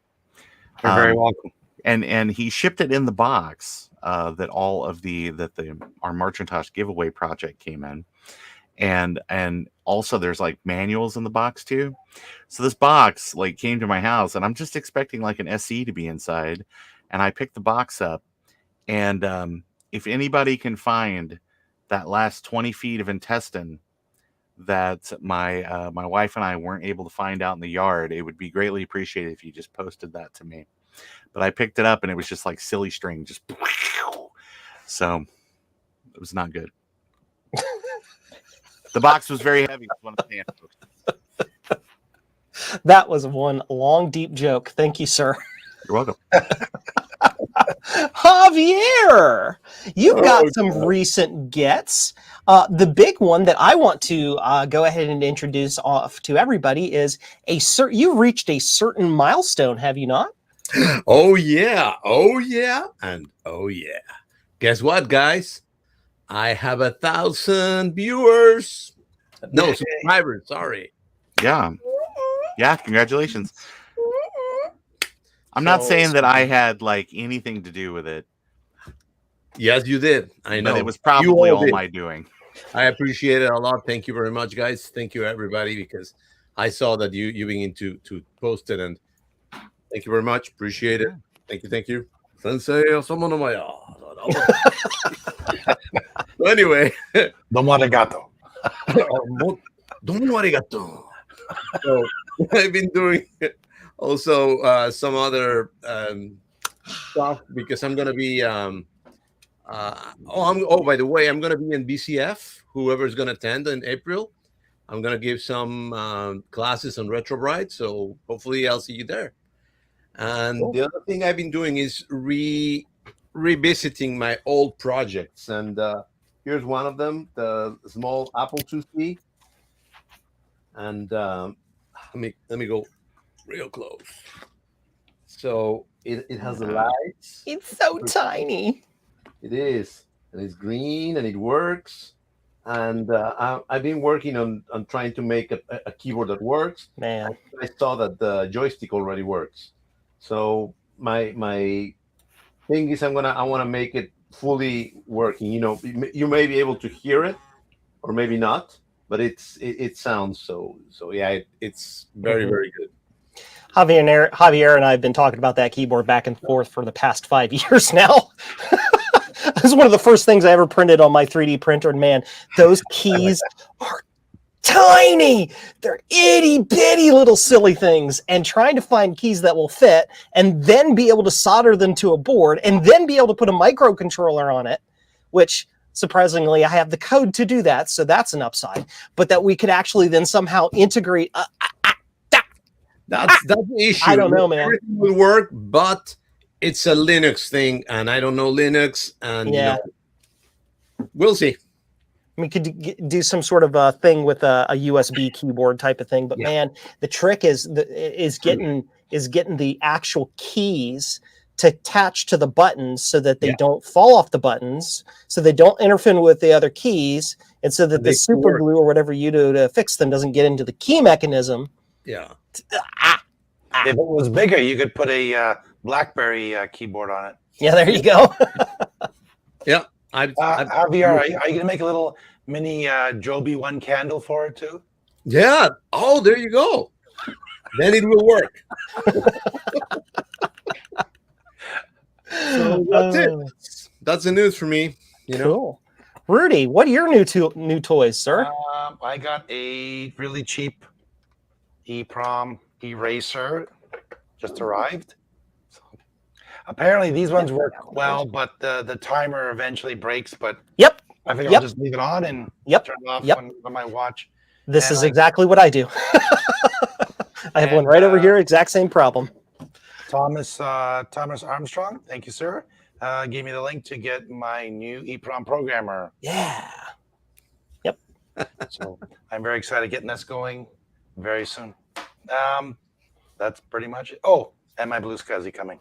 You're very welcome. And he shipped it in the box that all of our Marchantage giveaway project came in. And also there's manuals in the box too. So this box came to my house, and I'm just expecting an SE to be inside. And I picked the box up, and if anybody can find that last 20 feet of intestine that my wife and I weren't able to find out in the yard, it would be greatly appreciated if you just posted that to me. But I picked it up, and it was just silly string, just so it was not good. The box was very heavy. That was one long, deep joke. Thank you, sir. You're welcome. Javier, you've got some recent gets. The big one that I want to go ahead and introduce off to everybody is you've reached a certain milestone, have you not? Oh yeah, and oh yeah. Guess what, guys? I have 1,000 viewers. No, subscribers. Sorry. Yeah. Congratulations. I'm not saying that I had anything to do with it. Yes, you did. I know. But it was probably all my doing. I appreciate it a lot. Thank you very much, guys. Thank you, everybody, because I saw that you began to post it, and thank you very much. Appreciate it. Thank you. Sensei, someone on my so anyway. Domo arigato. Domo arigato. So I've been doing also some other stuff because I'm gonna be by the way, I'm gonna be in BCF. Whoever's gonna attend in April, I'm gonna give some classes on retro bright. So hopefully I'll see you there. And the other thing I've been doing is revisiting my old projects, and here's one of them, the small Apple IIc. And let me go real close. So it has the lights. It's so tiny. It is, and it's green, and it works. And I've been working on trying to make a keyboard that works. Man. I saw that the joystick already works. So my thing is, I want to make it fully working. You may be able to hear it, or maybe not, but it sounds so. Yeah, it's very very good. Javier and I have been talking about that keyboard back and forth for the past 5 years now. This is one of the first things I ever printed on my 3D printer, and man, those keys are tiny. They're itty bitty little silly things, and trying to find keys that will fit and then be able to solder them to a board and then be able to put a microcontroller on it, which surprisingly I have the code to do that, so that's an upside, but that we could actually then somehow integrate that's the issue. I don't know, man. Everything will work, but it's a Linux thing, and I don't know Linux, and yeah, we'll see. We could do some sort of a thing with a USB keyboard type of thing, but man, the trick is getting the actual keys to attach to the buttons so that they don't fall off the buttons, so they don't interfere with the other keys, and so that the super glue or whatever you do to fix them doesn't get into the key mechanism. Yeah. If it was bigger, you could put a BlackBerry keyboard on it. Yeah, there you go. Yeah. Javier, are you going to make a little mini Joby 1 candle for it too? Yeah. Oh, there you go. Then it will work. So that's it. That's the news for me. Cool. Rudy, what are your new toys, sir? I got a really cheap EEPROM eraser, just arrived. So, apparently these ones work well, but the timer eventually breaks. But I think I'll just leave it on and turn it off on my watch. This is exactly what I do. I have one right over here, exact same problem. Thomas Armstrong, thank you, sir. Gave me the link to get my new EEPROM programmer. Yeah. Yep. So I'm very excited getting this going very soon. That's pretty much it. Oh, and my BlueSCSI coming.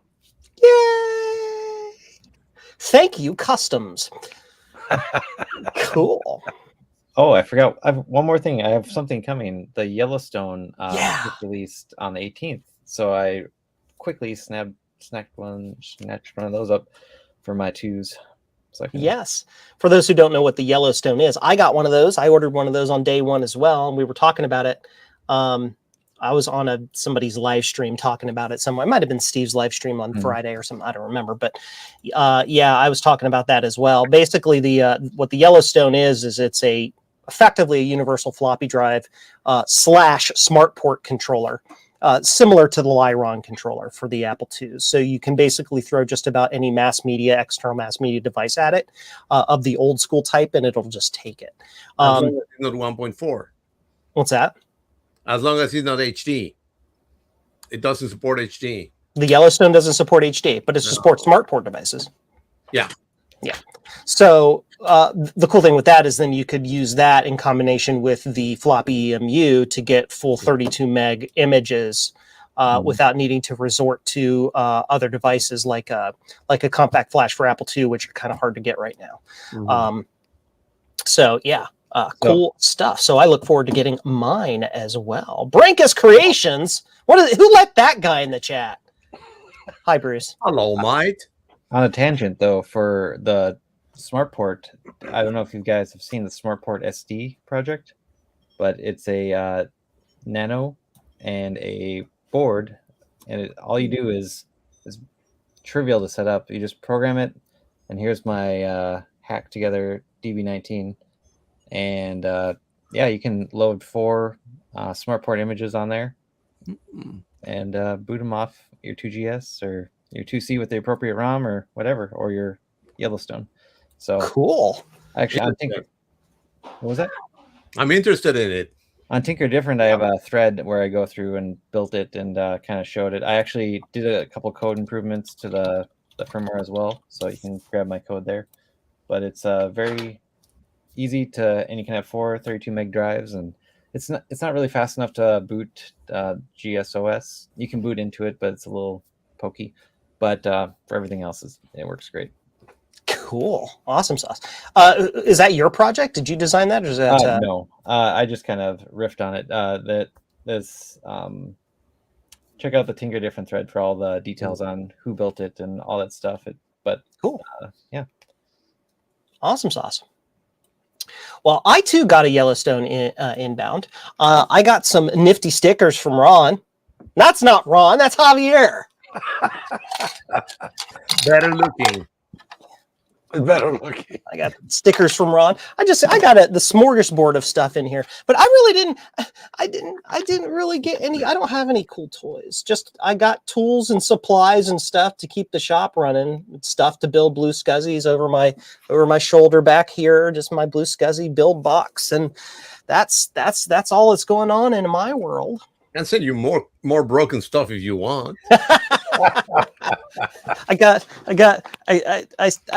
Yay! Thank you, Customs. Cool. Oh, I forgot. I have one more thing. I have something coming. The Yellowstone was released on the 18th. So I quickly snatched one of those up for my twos. So yes. For those who don't know what the Yellowstone is, I got one of those. I ordered one of those on day one as well, and we were talking about it. I was on somebody's live stream talking about it somewhere. It might have been Steve's live stream on Friday or something. I don't remember, but I was talking about that as well. Basically, what the Yellowstone is it's effectively a universal floppy drive / smart port controller, similar to the Lyron controller for the Apple IIs. So you can basically throw just about any external mass media device at it of the old school type, and it'll just take it. As long as it's not 1.4. What's that? As long as it's not HD. It doesn't support HD. The Yellowstone doesn't support HD, but it supports smart port devices. Yeah. Yeah. So the cool thing with that is then you could use that in combination with the floppy EMU to get full 32 meg images without needing to resort to other devices like a compact flash for Apple II, which are kind of hard to get right now. Cool stuff. So I look forward to getting mine as well. Brankus Creations. Who let that guy in the chat? Hi, Bruce. Hello, mate. On a tangent, though, for the SmartPort, I don't know if you guys have seen the SmartPort SD project, but it's a nano and a board, and all you do is trivial to set up. You just program it, and here's my hack together DB19, and you can load 4 SmartPort images on there, and boot them off your 2GS or your 2C with the appropriate ROM or whatever, or your Yellowstone. So cool. Actually, on Tinker, what was that? I'm interested in it. On Tinker Different, I have a thread where I go through and built it and kind of showed it. I actually did a couple code improvements to the firmware as well, so you can grab my code there. But it's very easy to, and you can have 4 32 meg drives, and it's not really fast enough to boot GSOS. You can boot into it, but it's a little pokey. But for everything else, it works great. Cool. Awesome sauce. Is that your project? Did you design that, or is that No, I just kind of riffed on it. Check out the Tinker Different thread for all the details on who built it and all that stuff. cool? Yeah. Awesome sauce. Well, I too got a Yellowstone inbound. I got some nifty stickers from Ron. That's not Ron. That's Javier. Better looking. Better looking. I got stickers from Ron. I got the smorgasbord of stuff in here, but I didn't really get any. I don't have any cool toys. Just I got tools and supplies and stuff to keep the shop running. Stuff to build BlueSCSIs over my shoulder back here. Just my BlueSCSI build box, and that's all that's going on in my world. And send you more broken stuff if you want. I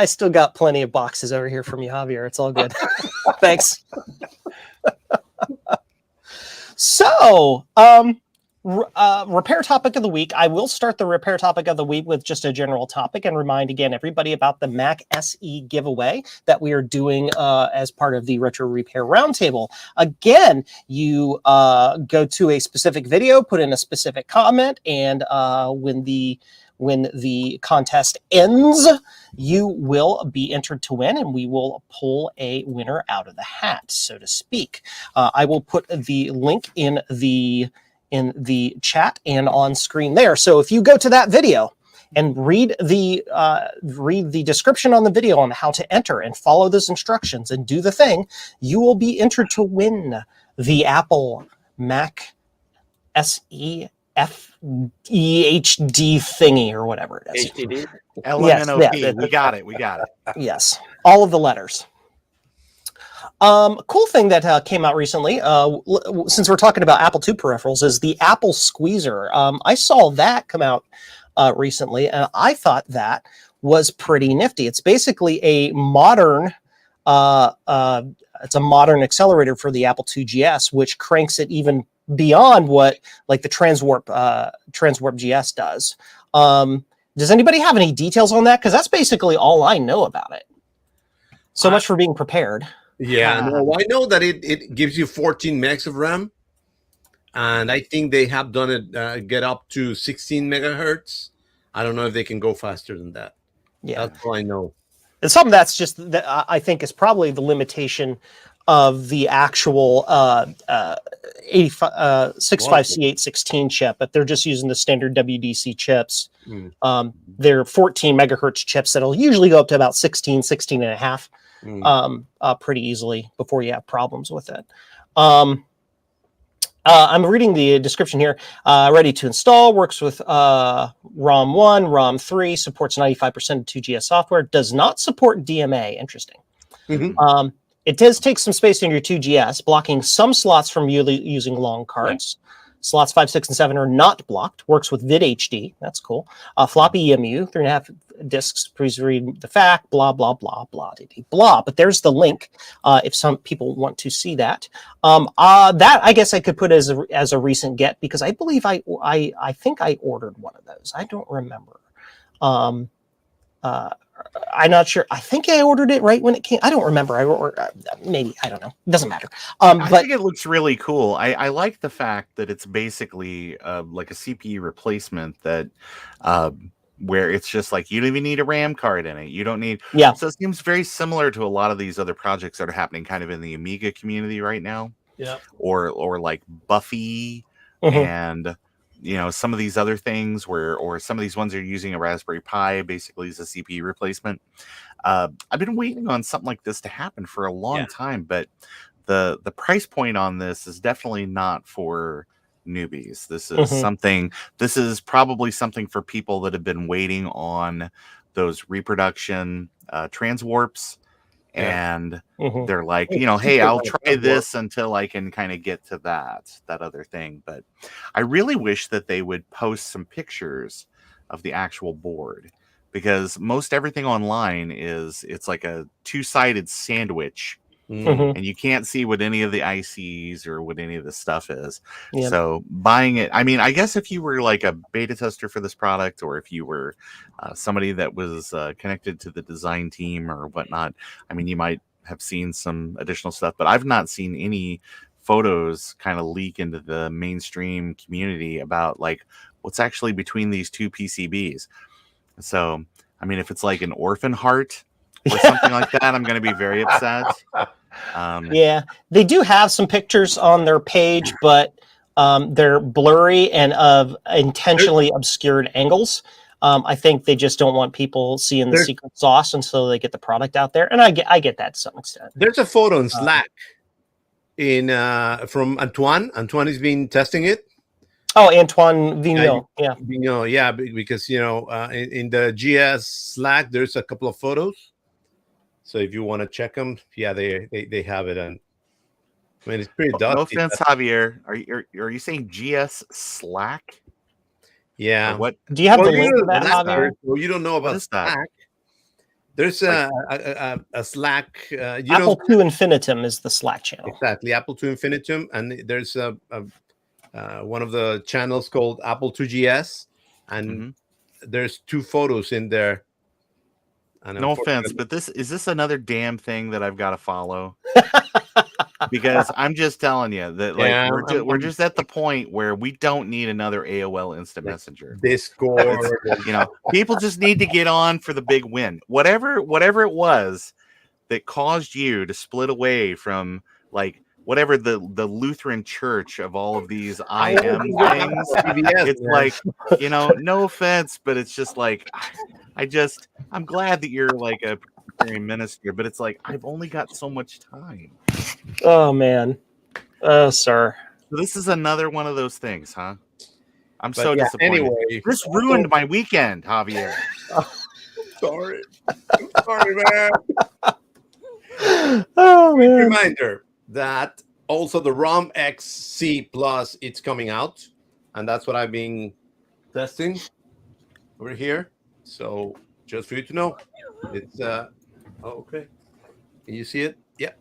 still got plenty of boxes over here from you, Javier. It's all good. Thanks. So, repair topic of the week. I will start the repair topic of the week with just a general topic and remind again everybody about the Mac SE giveaway that we are doing as part of the Retro Repair Roundtable. Again, you go to a specific video, put in a specific comment, and when the contest ends, you will be entered to win, and we will pull a winner out of the hat, so to speak. I will put the link in the chat and on screen there. So if you go to that video and read the description on the video on how to enter and follow those instructions and do the thing, you will be entered to win the Apple Mac SE FEHD thingy or whatever it is. HDD? LMNOP. Yes, we got it. Yes, all of the letters. Cool thing that came out recently, since we're talking about Apple II peripherals, is the Apple Squeezer. I saw that come out recently, and I thought that was pretty nifty. It's basically a modern, accelerator for the Apple II GS, which cranks it even beyond what like the Transwarp GS does. Does anybody have any details on that? Because that's basically all I know about it. So much for being prepared. Yeah, no, I know that it gives you 14 megs of RAM, and I think they have done it get up to 16 megahertz. I don't know if they can go faster than that. Yeah, that's all I know. And some of that's just that I think is probably the limitation of the actual 65C816 chip, but they're just using the standard WDC chips. They're 14 megahertz chips that'll usually go up to about 16 and a half. Pretty easily before you have problems with it. I'm reading the description here. Ready to install, works with ROM 1, ROM 3, supports 95% of 2GS software, does not support DMA. Interesting. It does take some space in your 2GS, blocking some slots from using long cards. Slots 5, 6, and 7 are not blocked. Works with VidHD. That's cool. Floppy EMU, 3.5 discs. Please read the fact. Blah blah blah blah blah. But there's the link if some people want to see that. That I guess I could put as a recent get because I believe I think I ordered one of those. I don't remember. I'm not sure. I think I ordered it right when it came. I don't remember. Maybe I don't know. It doesn't matter. I think it looks really cool. I like the fact that it's basically like a CPU replacement that where it's just like you don't even need a RAM card in it. You don't need. Yeah. So it seems very similar to a lot of these other projects that are happening kind of in the Amiga community right now. Yeah. Or like Buffy and. You know, some of these other things or some of these ones are using a Raspberry Pi basically as a CPU replacement. I've been waiting on something like this to happen for a long time, but the price point on this is definitely not for newbies. This is probably something for people that have been waiting on those reproduction transwarps. And they're like, you know, hey, I'll try this until I can kind of get to that other thing. But I really wish that they would post some pictures of the actual board because most everything online it's like a two-sided sandwich Mhm. and you can't see what any of the ICs or what any of the stuff is. Yep. So buying it, I mean, I guess if you were like a beta tester for this product, or if you were somebody that was connected to the design team or whatnot, I mean, you might have seen some additional stuff, but I've not seen any photos kind of leak into the mainstream community about like what's actually between these two PCBs. So, I mean, if it's like an orphan heart or something like that, I'm going to be very upset. Yeah, they do have some pictures on their page, but they're blurry and of intentionally obscured angles. I think they just don't want people seeing the secret sauce, and so they get the product out there. And I get that to some extent. There's a photo in Slack in from Antoine. Antoine has been testing it. Oh, Antoine Vigneault, yeah. Vigneault, yeah, because in the GS Slack there's a couple of photos. So if you want to check them, yeah, they have it. And I mean, it's pretty dusty. No offense, Javier. Are you saying GS Slack? Yeah. Or what? Do you have the link to that, Javier? Well, you don't know about Slack. There's a Slack. Apple II Infinitum is the Slack channel. Exactly, Apple II Infinitum, and there's one of the channels called Apple II GS, and there's two photos in there. No offense, but is this another damn thing that I've got to follow? Because I'm just telling you that we're just at the point where we don't need another AOL Instant Messenger. Discord, people just need to get on for the big win. Whatever it was that caused you to split away from like whatever the Lutheran Church of all of these IM things. It's like, no offense, but it's just like I'm glad that you're like a Presbyterian minister, but it's like I've only got so much time. Oh man. Oh, sir. So this is another one of those things, huh? I'm so disappointed. Anyway, this ruined my weekend, Javier. Sorry. I'm sorry, man. Oh man. Reminder that also the ROM XC Plus, it's coming out, and that's what I've been testing over here. So just for you to know, it's okay. Can you see it? Yeah.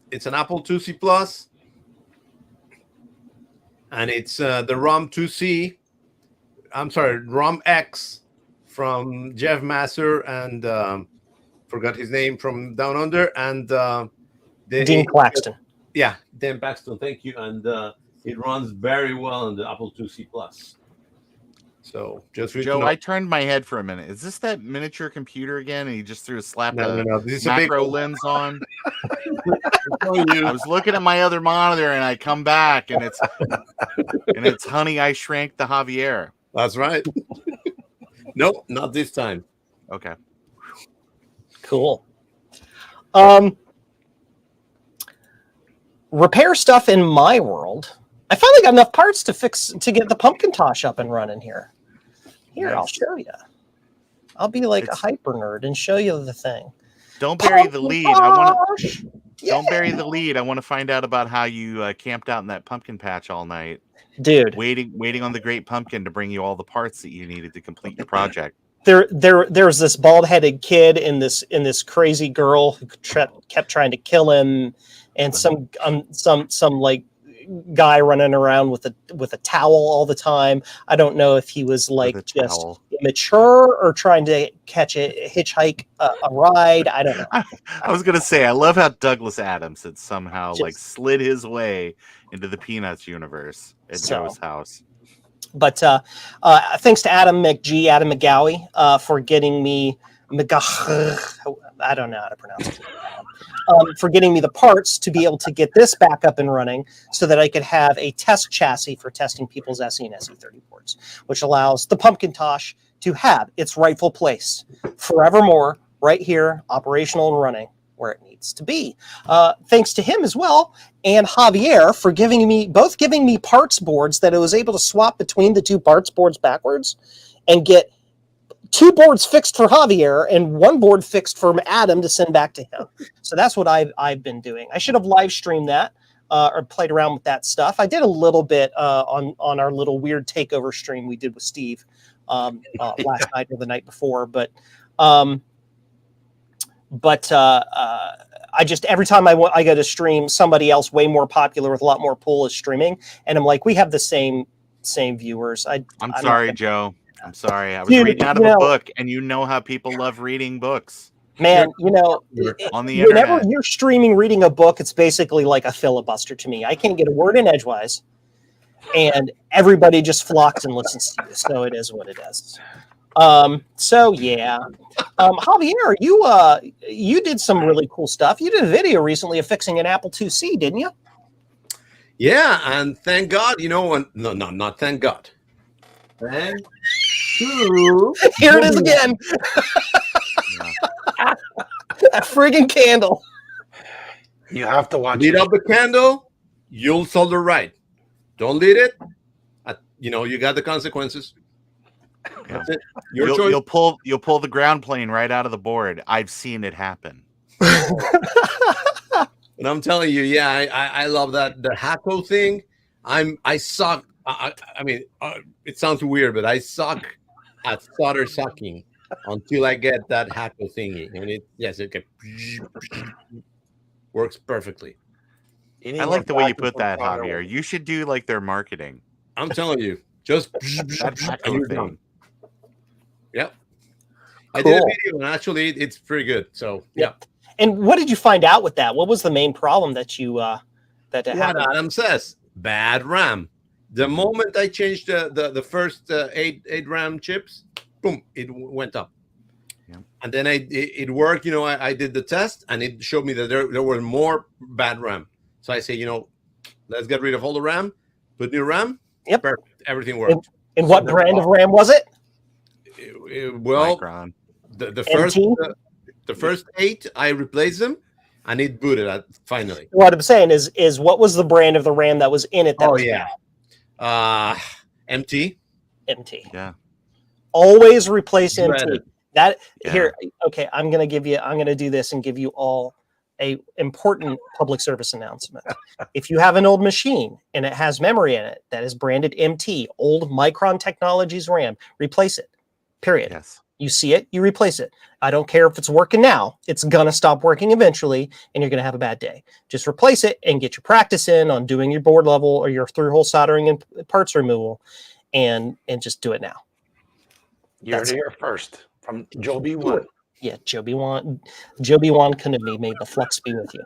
It's an Apple IIc Plus, and it's the ROM 2C. I'm sorry, ROM X from Jeff Masser and forgot his name from Down Under, and Dean Claxton. Yeah, Dan Paxton. Thank you, and it runs very well on the Apple IIc Plus. So just for Joe, I turned my head for a minute. Is this that miniature computer again? And he just threw a No. This is macro lens on. I was looking at my other monitor, and I come back, and it's Honey, I Shrank the Javier. That's right. Nope, not this time. Okay. Cool. Repair stuff in my world. I finally got enough parts to get the pumpkin tosh up and running here. Here, I'll show you. I'll be like a hyper nerd and show you the thing. Don't bury the lead. Don't bury the lead. I want to find out about how you camped out in that pumpkin patch all night, dude. Waiting on the great pumpkin to bring you all the parts that you needed to complete your project. There's this bald-headed kid and this crazy girl who kept trying to kill him, and some like guy running around with a towel all the time. I don't know if he was like just immature or trying to hitchhike a ride. I don't know. I was gonna say I love how Douglas Adams had somehow slid his way into the Peanuts universe at Joe's house. But thanks to Adam McGowie for getting me I don't know how to pronounce it. For getting me the parts to be able to get this back up and running so that I could have a test chassis for testing people's SE and SE30 boards, which allows the pumpkin tosh to have its rightful place forevermore right here, operational and running where it needs to be. Thanks to him as well, and Javier for giving me parts boards that I was able to swap between the two parts boards backwards and get 2 boards fixed for Javier and 1 board fixed for Adam to send back to him. So that's what I've been doing. I should have live streamed that or played around with that stuff. I did a little bit on our little weird takeover stream we did with Steve last night or the night before, but I I just every time I go to stream, somebody else way more popular with a lot more pull is streaming, and I'm like, we have the same viewers. I'm I'm sorry, not Joe. I'm sorry. I was Dude, reading out of a book, and you know how people love reading books. man, On the whenever internet. you're streaming reading a book, it's basically like a filibuster to me. I can't get a word in edgewise, and everybody just flocks and listens to you. So it is what it is. So yeah. Javier, you did some really cool stuff. You did a video recently of fixing an Apple IIc, didn't you? Yeah, and thank God, no, not thank God. Thank you. Here it is again. That friggin' candle. You have to watch Lead it. up the candle, you'll solder right. Don't lead it. You got the consequences. Yeah. That's it. Your choice. You'll pull the ground plane right out of the board. I've seen it happen. And I'm telling you, yeah, I love that the Hacko thing. I suck. I mean, it sounds weird, but I suck at solder sucking until I get that Hacko thingy, and it works perfectly. I like the way you put that, Javier. You should do like their marketing. I'm telling you, just That and Hacko you're thing. done. Yep. I Cool. did a video, and actually, it's pretty good. So yeah. And what did you find out with that? What was the main problem that you that What happened? Adam says, bad RAM. The moment I changed the first 8 RAM chips, boom, it went up. Yeah. And then it worked. I did the test, and it showed me that there were more bad RAM. So I say, let's get rid of all the RAM, put new RAM. Yep. Perfect. Everything worked. And what brand of RAM was it? Well, Micron. the first MT? the first 8 I replaced them, and it booted finally. What I'm saying is what was the brand of the RAM that was in it that was bad? MT. MT. Yeah. Always replace MT. Dreaded. That Yeah. here, okay, I'm gonna do this and give you all a important public service announcement. If you have an old machine and it has memory in it that is branded MT, old Micron Technologies RAM, replace it. Period. Yes. You see it, you replace it. I don't care if it's working now. It's gonna stop working eventually, and you're gonna have a bad day. Just replace it and get your practice in on doing your board level or your through-hole soldering and parts removal, and just do it now. You heard it here first from Joe B1. Yeah, Joby Wan Kanumi, may the flux be with you.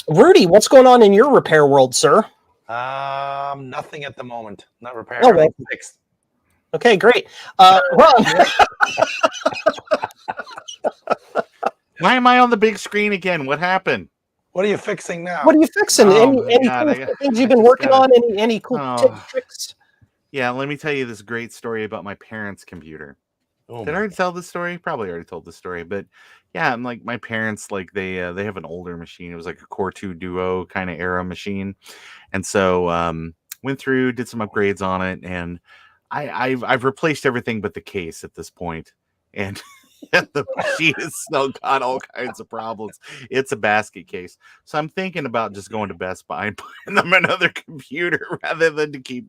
Rudy, what's going on in your repair world, sir? Nothing at the moment. Not repairing. Oh, well. Fixed. Okay, great. Ron, Why am I on the big screen again? What happened? What are you fixing now? what are you fixing? Oh, Any my God, cool things you've I been just working gotta- on? Any cool Oh. tips, tricks? Yeah, let me tell you this great story about my parents' computer. Oh, Did I already tell this story? Probably already told the story, but yeah, I'm like my parents, like they have an older machine. It was like a Core 2 Duo kind of era machine, and so went through, did some upgrades on it, and I've replaced everything but the case at this point, and the machine has still got all kinds of problems. It's a basket case, so I'm thinking about just going to Best Buy and buying them another computer rather than to keep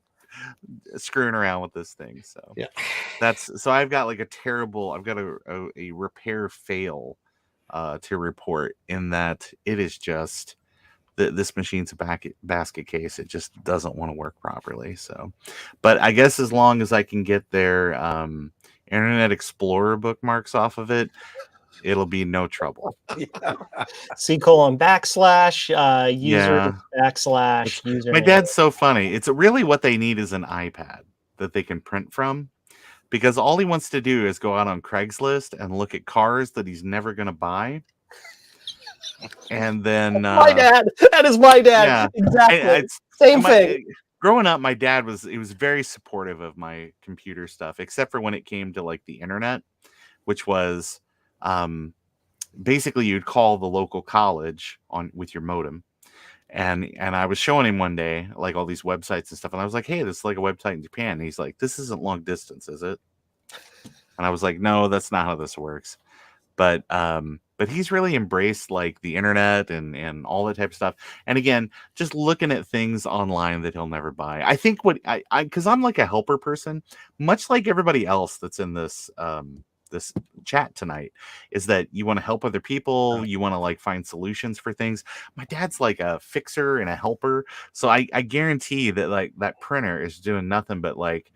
screwing around with this thing. So yeah. so I've got like I've got a repair fail to report, in that it is just this machine's a basket case. It just doesn't want to work properly. So, but I guess as long as I can get their Internet Explorer bookmarks off of it, it'll be no trouble. C:\/ user Yeah. / user. My dad's so funny. It's really what they need is an iPad that they can print from, because all he wants to do is go out on Craigslist and look at cars that he's never going to buy. And then my dad. That is my dad. yeah. Exactly. Same thing. Growing up, my dad was very supportive of my computer stuff, except for when it came to like the internet, which was basically you'd call the local college with your modem. And I was showing him one day like all these websites and stuff, and I was like, "Hey, this is like a website in Japan." And he's like, "This isn't long distance, is it?" And I was like, "No, that's not how this works." But he's really embraced like the internet and all that type of stuff. And again, just looking at things online that he'll never buy. I think what because I'm like a helper person, much like everybody else that's in this this chat tonight, is that you want to help other people, you want to like find solutions for things. My dad's like a fixer and a helper, so I guarantee that like that printer is doing nothing but like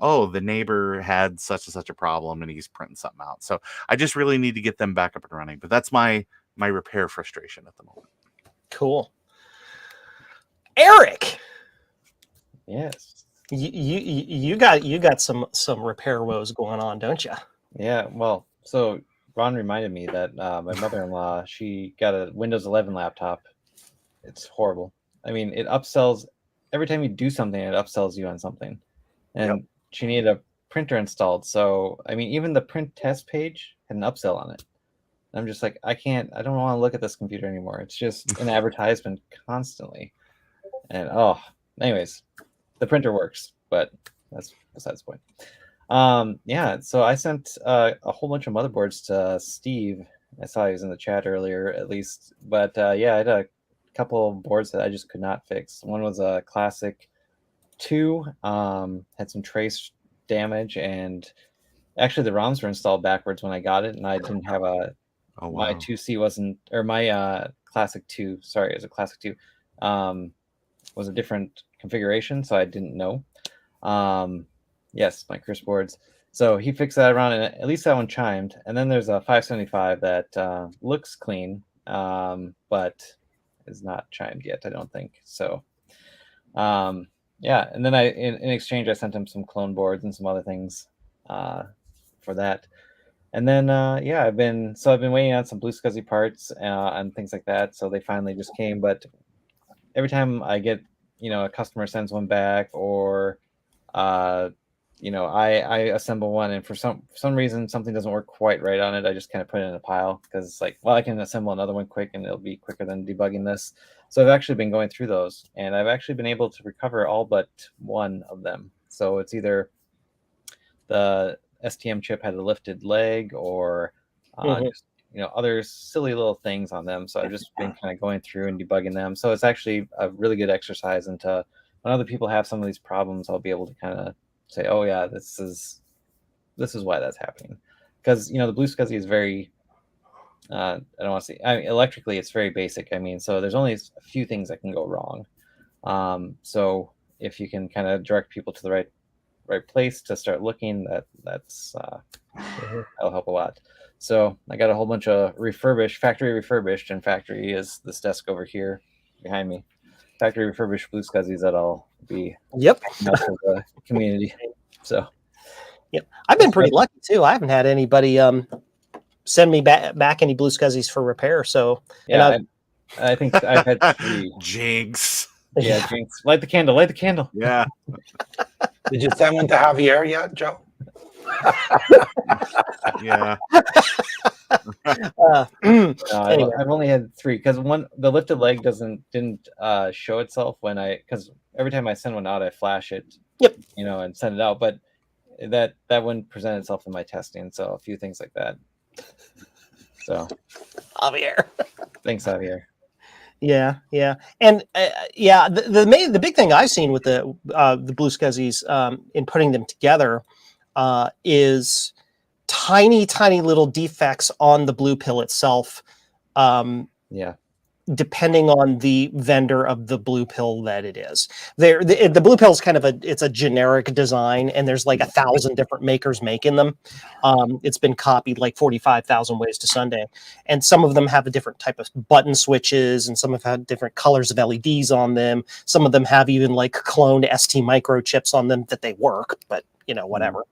oh, the neighbor had such and such a problem and he's printing something out. So I just really need to get them back up and running. But that's my repair frustration at the moment. Cool. Eric. Yes. You got some repair woes going on, don't you? Yeah. Well, so Ron reminded me that my mother-in-law, she got a Windows 11 laptop. It's horrible. I mean, it upsells every time you do something. It upsells you on something, and she needed a printer installed. So I mean, even the print test page had an upsell on it. I'm just like, I don't want to look at this computer anymore. It's just an advertisement constantly. And anyways, the printer works, but that's besides the point. Yeah, so I sent a whole bunch of motherboards to Steve. I saw he was in the chat earlier, at least. But yeah, I had a couple of boards that I just could not fix. One was a Classic 2, had some trace damage, and actually the ROMs were installed backwards when I got it, and I didn't have a my 2C wasn't, or my Classic 2, sorry, it was a Classic 2, was a different configuration, so I didn't know. Yes, my Curse boards. So he fixed that around, and at least that one chimed. And then there's a 575 that looks clean, but is not chimed yet, I don't think. So, yeah. And then in exchange, I sent him some clone boards and some other things for that. And then, yeah, I've been waiting on some BlueSCSI parts and things like that. So they finally just came. But every time I get, a customer sends one back, or I assemble one, and for some reason something doesn't work quite right on it, I just kind of put it in a pile, because it's like, well, I can assemble another one quick and it'll be quicker than debugging this. So I've actually been going through those, and I've actually been able to recover all but one of them. So it's either the STM chip had a lifted leg, or just, other silly little things on them. So I've just been kind of going through and debugging them. So it's actually a really good exercise into when other people have some of these problems, I'll be able to kind of say, oh yeah, this is why that's happening. Because the BlueSCSI is very I don't want to say, electrically it's very basic. I mean, so there's only a few things that can go wrong. So if you can kind of direct people to the right place to start looking, that's that'll help a lot. So I got a whole bunch of factory refurbished, and factory is this desk over here behind me. Factory refurbished BlueSCSIs that I'll be for the community. So I've been pretty lucky too. I haven't had anybody send me back any BlueSCSIs for repair. So yeah, I think I've had 3. Jinx. Yeah, Jinx. Light the candle. Yeah. Did you send one to Javier yet, Joe? Yeah. Anyway. I've only had 3, because the lifted leg didn't show itself because every time I send one out, I flash it, and send it out, but that wouldn't present itself in my testing. So a few things like that. So Javier. Thanks, Javier. Yeah, and the big thing I've seen with the BlueSCSIs in putting them together is tiny little defects on the blue pill itself. Depending on the vendor of the blue pill that it is. The blue pill is kind of it's a generic design, and there's like 1,000 different makers making them. It's been copied like 45,000 ways to Sunday, and some of them have a different type of button switches, and some have had different colors of LEDs on them. Some of them have even like cloned ST microchips on them that they work, but whatever.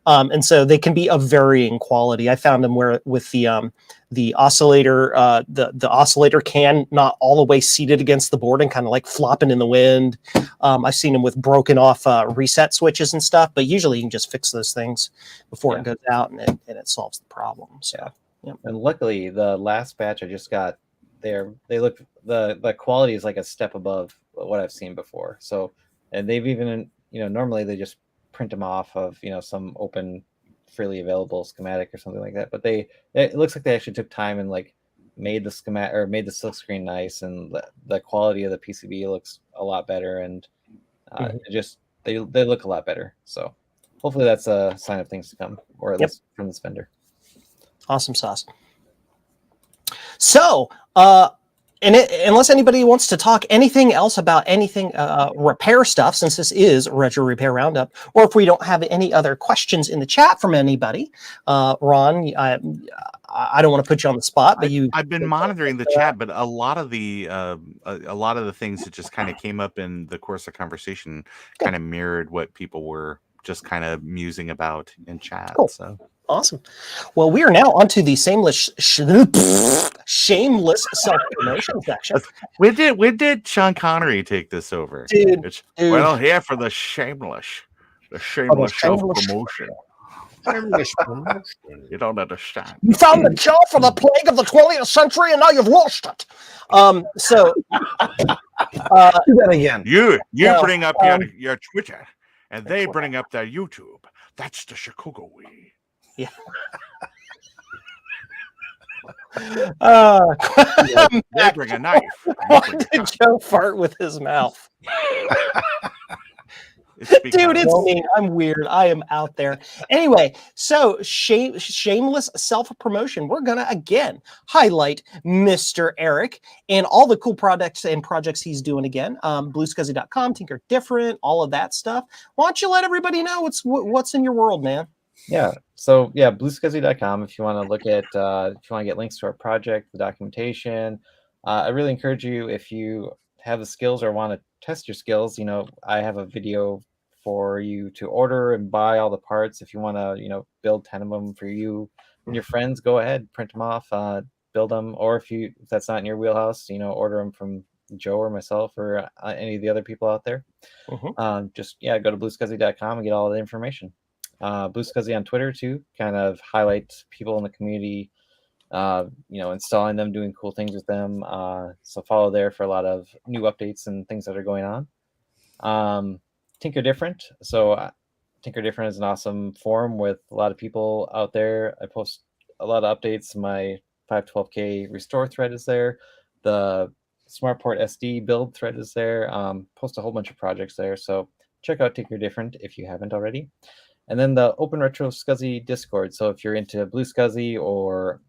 And so they can be of varying quality. I found them with the oscillator, the oscillator can not all the way seated against the board and kind of like flopping in the wind. I've seen them with broken off reset switches and stuff, but usually you can just fix those things before it goes out, and it solves the problem. So, And luckily, the last batch I just got, they look, the quality is like a step above what I've seen before. So, and they've even, normally they just print them off of some open freely available schematic or something like that, but it looks like they actually took time and like made the schematic or made the silk screen nice, and the quality of the PCB looks a lot better, and they look a lot better. So hopefully that's a sign of things to come, or at least from this vendor. Awesome sauce. So, unless anybody wants to talk anything else about anything repair stuff, since this is Retro Repair Roundup, or if we don't have any other questions in the chat from anybody, Ron, I don't want to put you on the spot, but I've been monitoring the chat, but a lot of the things that just kind of came up in the course of conversation kind of mirrored what people were just kind of musing about in chat. Cool. So awesome. Well, we are now onto the shameless self-promotion section. when did Sean Connery take this over? Dude. Well, here for the shameless self-promotion. You don't understand. You found the cure for the plague of the 20th century, and now you've lost it. So Do that again. You bring up your Twitter, and they bring up their YouTube. That's the Chicago way. Yeah. They bring a knife. Why did Joe fart with his mouth? Dude, it's me. I'm weird. I am out there. Anyway, so shameless self-promotion. We're going to, again, highlight Mr. Eric and all the cool products and projects he's doing again. BlueSCSI.com, Tinker Different, all of that stuff. Why don't you let everybody know what's in your world, man? Yeah. So, yeah, BlueSCSI.com, if you want to look at, if you want to get links to our project, the documentation. I really encourage you, if you have the skills or want to test your skills, I have a video for you to order and buy all the parts. If you want to, build 10 of them for you and your friends, go ahead, print them off, build them. Or if that's not in your wheelhouse, order them from Joe or myself or any of the other people out there. Just go to BlueSCSI.com and get all the information. BlueSCSI on Twitter too, kind of highlight people in the community, installing them, doing cool things with them. So follow there for a lot of new updates and things that are going on. Tinker Different. So Tinker Different is an awesome forum with a lot of people out there. I post a lot of updates. My 512K restore thread is there. The SmartPort SD build thread is there. Post a whole bunch of projects there. So check out Tinker Different if you haven't already. And then the Open Retro SCSI Discord. So if you're into BlueSCSI or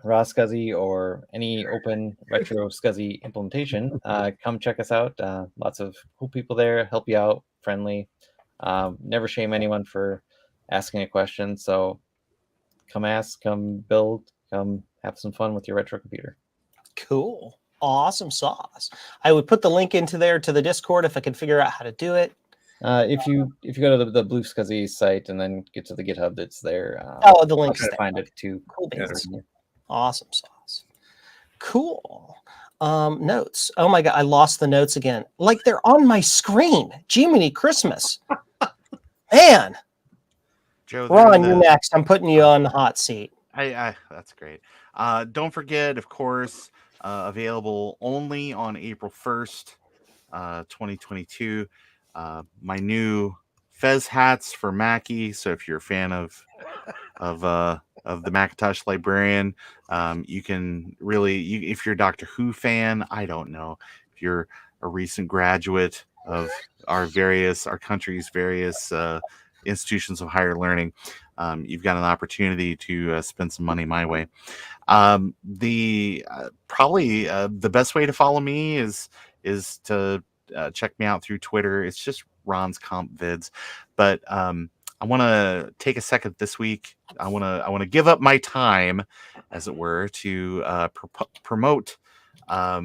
RawSCSI or any Open Retro SCSI implementation, come check us out. Lots of cool people there, help you out, friendly. Never shame anyone for asking a question. So come ask, come build, come have some fun with your retro computer. Cool. Awesome sauce. I would put the link into there to the Discord if I could figure out how to do it. If you go to the BlueSCSI site and then get to the GitHub that's there. The link's there. Find it too. Cool beans. Awesome sauce. Cool. Notes. Oh my God, I lost the notes again. Like they're on my screen. Jiminy Christmas. Man. Joe, Ron, you're next. I'm putting you on the hot seat. That's great. Don't forget, of course, available only on April 1st, 2022. My new Fez hats for Mackie. So if you're a fan of the Macintosh Librarian, you can really, if you're a Doctor Who fan, I don't know, if you're a recent graduate of our country's various institutions of higher learning, you've got an opportunity to spend some money my way. The best way to follow me is to check me out through Twitter. It's just Ron's Comp Vids. But I want to take a second this week. I want to give up my time, as it were, to promote a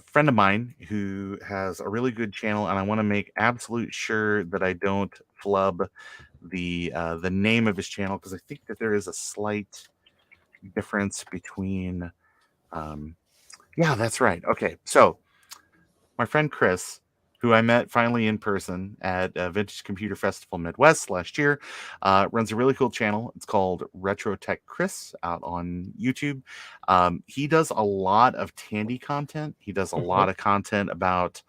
friend of mine who has a really good channel, and I want to make absolute sure that I don't flub the name of his channel, because I think that there is a slight difference between. Yeah, that's right. Okay, so my friend Chris, who I met finally in person at Vintage Computer Festival Midwest last year, runs a really cool channel. It's called Retro Tech Chris out on YouTube. He does a lot of Tandy content. He does a lot of content about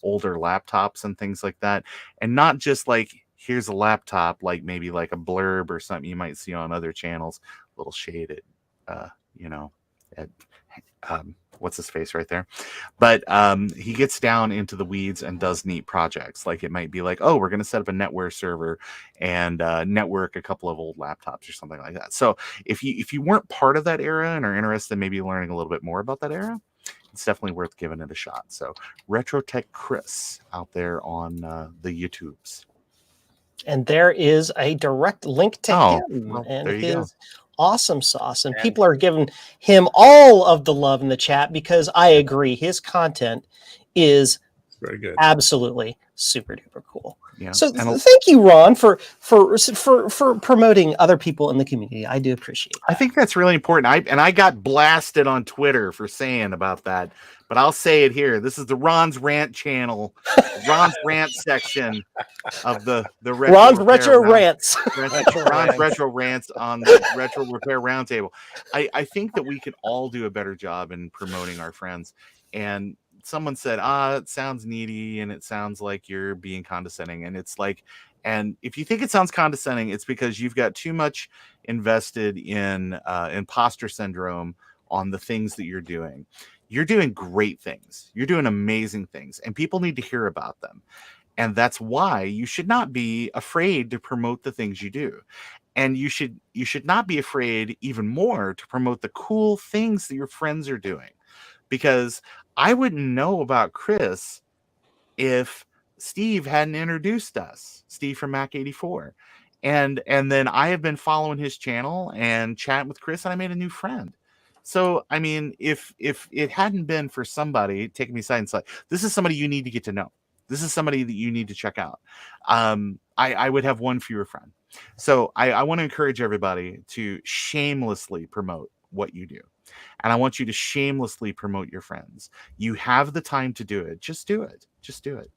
older laptops and things like that. And not just like, here's a laptop, like maybe like a blurb or something you might see on other channels, a little shaded, at what's his face right there. But he gets down into the weeds and does neat projects. Like it might be like, oh, we're going to set up a NetWare server and network a couple of old laptops or something like that. So if you weren't part of that era and are interested in maybe learning a little bit more about that era, it's definitely worth giving it a shot. So RetroTech Chris out there on the YouTubes. And there is a direct link to him well, and there you go. his awesome sauce. And people are giving him all of the love in the chat because I agree. His content is very good. Absolutely super duper cool. Yeah. So thank you, Ron, for promoting other people in the community. I do appreciate that. I think that's really important. I got blasted on Twitter for saying about that, but I'll say it here. This is the Ron's Rant channel, Ron's Rant section of the Retro Ron's Repair Retro Rants. Ron's Retro Rants on the Retro Repair Roundtable. I think that we can all do a better job in promoting our friends. And someone said, it sounds needy and it sounds like you're being condescending. And it's like, and if you think it sounds condescending, it's because you've got too much invested in imposter syndrome on the things that you're doing. You're doing great things. You're doing amazing things, and people need to hear about them. And that's why you should not be afraid to promote the things you do. And you should not be afraid even more to promote the cool things that your friends are doing. Because I wouldn't know about Chris if Steve hadn't introduced us, Steve from Mac 84. And then I have been following his channel and chatting with Chris, and I made a new friend. So, I mean, if it hadn't been for somebody taking me aside and saying, this is somebody you need to get to know. This is somebody that you need to check out. I would have one fewer friend. So I want to encourage everybody to shamelessly promote what you do. And I want you to shamelessly promote your friends. You have the time to do it. Just do it. Just do it.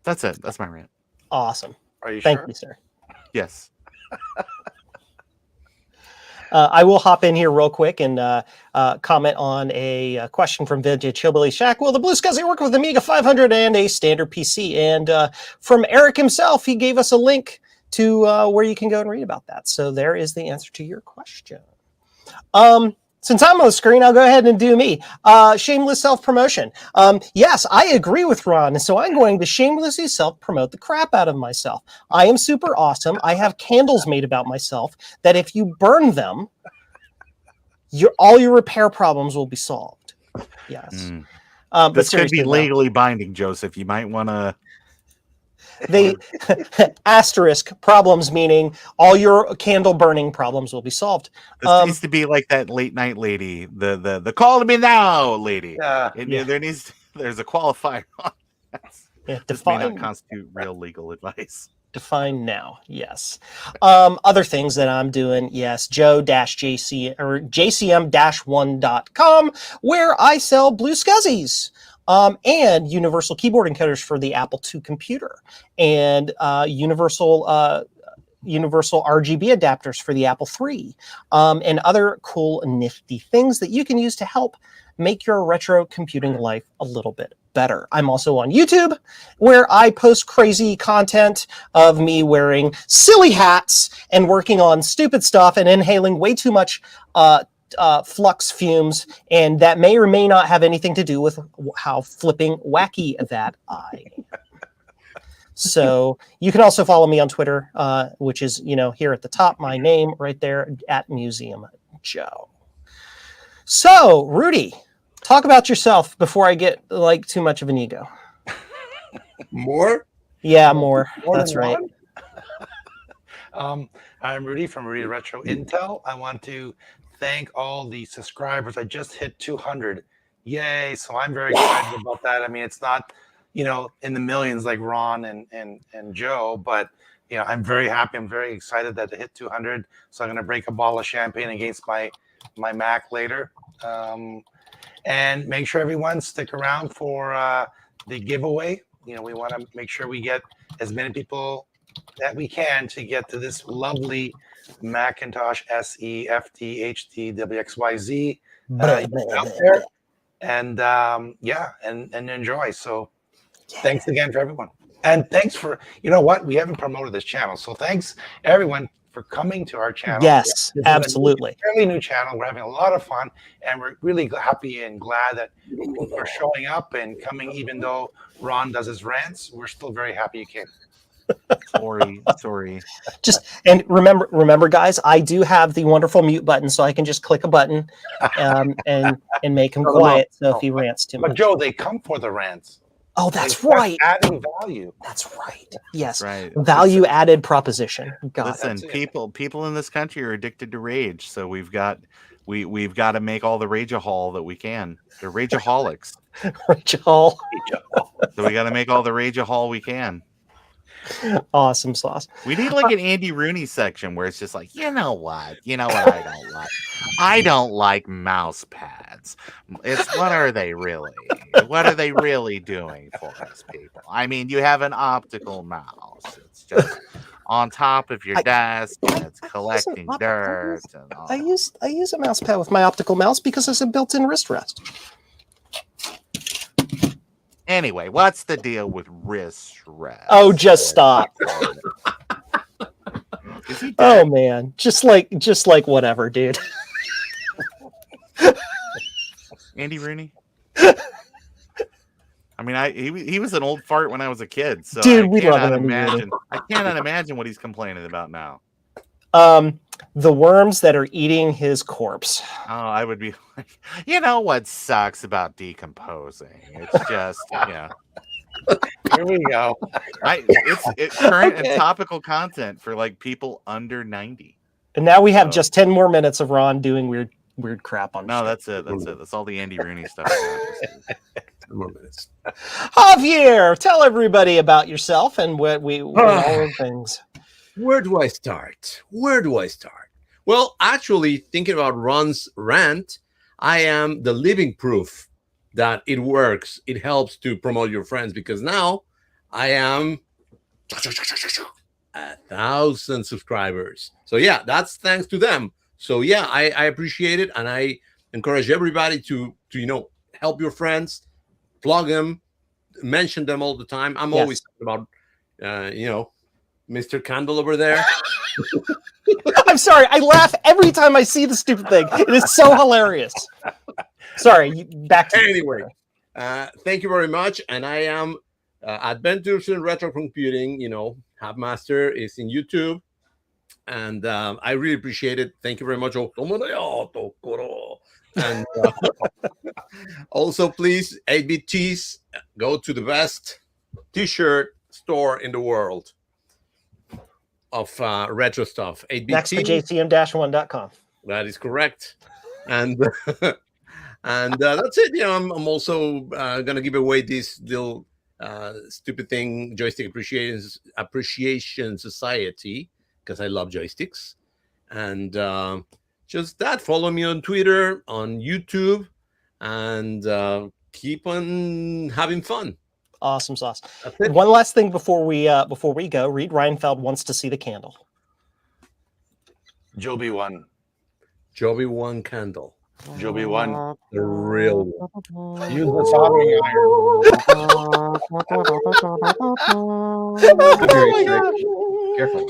That's it. That's my rant. Awesome. Are you Thank sure? you, sir. Yes. I will hop in here real quick and comment on a question from Vintage Hillbilly Shack. Will the BlueSCSI work with Amiga 500 and a standard PC? And from Eric himself, he gave us a link to where you can go and read about that. So there is the answer to your question. Since I'm on the screen, I'll go ahead and do me. Shameless self-promotion. Yes, I agree with Ron, and so I'm going to shamelessly self-promote the crap out of myself. I am super awesome. I have candles made about myself that if you burn them, all your repair problems will be solved. Yes. This could be legally binding, Joseph. You might want to... They asterisk problems, meaning all your candle burning problems will be solved. This needs to be like that late night lady, the call to me now lady. Yeah. There's a qualifier on that. Yeah, This may not constitute real legal advice. Define now, yes. Other things that I'm doing, yes, joe-jc or jcm-1.com, where I sell BlueSCSIs. And universal keyboard encoders for the Apple II computer, and universal RGB adapters for the Apple III, and other cool, nifty things that you can use to help make your retro computing life a little bit better. I'm also on YouTube, where I post crazy content of me wearing silly hats and working on stupid stuff and inhaling way too much flux fumes, and that may or may not have anything to do with how flipping wacky that I am. So you can also follow me on Twitter, which is, here at the top, my name right there at Museum Joe. So Rudy, talk about yourself before I get too much of an ego. More? Yeah, more. That's right. I'm Rudy from Rudy Retro Intel. I want to thank all the subscribers. I just hit 200. Yay. So I'm very excited about that. I mean, it's not, in the millions like Ron and Joe, but, I'm very happy. I'm very excited that I hit 200. So I'm going to break a bottle of champagne against my Mac later. And make sure everyone stick around for the giveaway. We want to make sure we get as many people that we can to get to this lovely Macintosh SE FT HD WXYZ out there, and and enjoy. So thanks again for everyone, and thanks for we haven't promoted this channel, so thanks everyone for coming to our channel. Yes, This is absolutely. a fairly new channel. We're having a lot of fun, and we're really happy and glad that people are showing up and coming. Even though Ron does his rants, we're still very happy you came. Sorry. And remember, guys, I do have the wonderful mute button, so I can just click a button and make him quiet. So if he rants too But much. Joe, they come for the rants. Oh, that's right. Adding value. That's right. Yes. Right. Value added proposition. Listen, people in this country are addicted to rage, so we've got to make all the rageahol that we can. They're rageaholics. Rachel. So we got to make all the rageahol we can. Awesome sauce. We need like an Andy Rooney section where it's just like, you know what I don't like. I don't like mouse pads. It's what are they really? What are they really doing for us people? I mean, you have an optical mouse. It's just on top of your desk and it's collecting dirt and all. I use a mouse pad with my optical mouse because it's a built-in wrist rest. Anyway, what's the deal with wrist rest? Oh, just stop. Is he dead? Oh man, just like whatever, dude. Andy Rooney. I mean, he was an old fart when I was a kid, so dude, we love Andy Rooney. I cannot imagine what he's complaining about now. The worms that are eating his corpse. Oh, I would be like, you know what sucks about decomposing? It's just, yeah. Here we go. It's current and topical content for like people under 90. And now we have just 10 more minutes of Ron doing weird crap on. No, that's it. That's all the Andy Rooney stuff. 10 more minutes. Javier, tell everybody about yourself and what all the things. Where do I start? Well, actually, thinking about Ron's rant, I am the living proof that it works. It helps to promote your friends because now I am 1,000 subscribers. So yeah, that's thanks to them. So yeah, I appreciate it, and I encourage everybody to help your friends, plug them, mention them all the time. I'm always talking about Mr. Candle over there. I'm sorry. I laugh every time I see the stupid thing. It is so hilarious. Sorry. Back to anyway. Thank you very much. And I am Adventures in Retro Computing. Halfmaster is in YouTube. And I really appreciate it. Thank you very much. And also, please, 8-Bit Tees, go to the best t-shirt store in the world of retro stuff. 8-Bit next to jcm-1.com. That is correct. And that's it. I'm also gonna give away this little stupid thing, Joystick Appreciation Society, because I love joysticks. And just that. Follow me on Twitter, on YouTube, and keep on having fun. Awesome sauce. One last thing before we go. Reed Reinfeld wants to see the candle. Joby won. Joby won candle. Joby won. The real one. Use the soldering iron. Careful.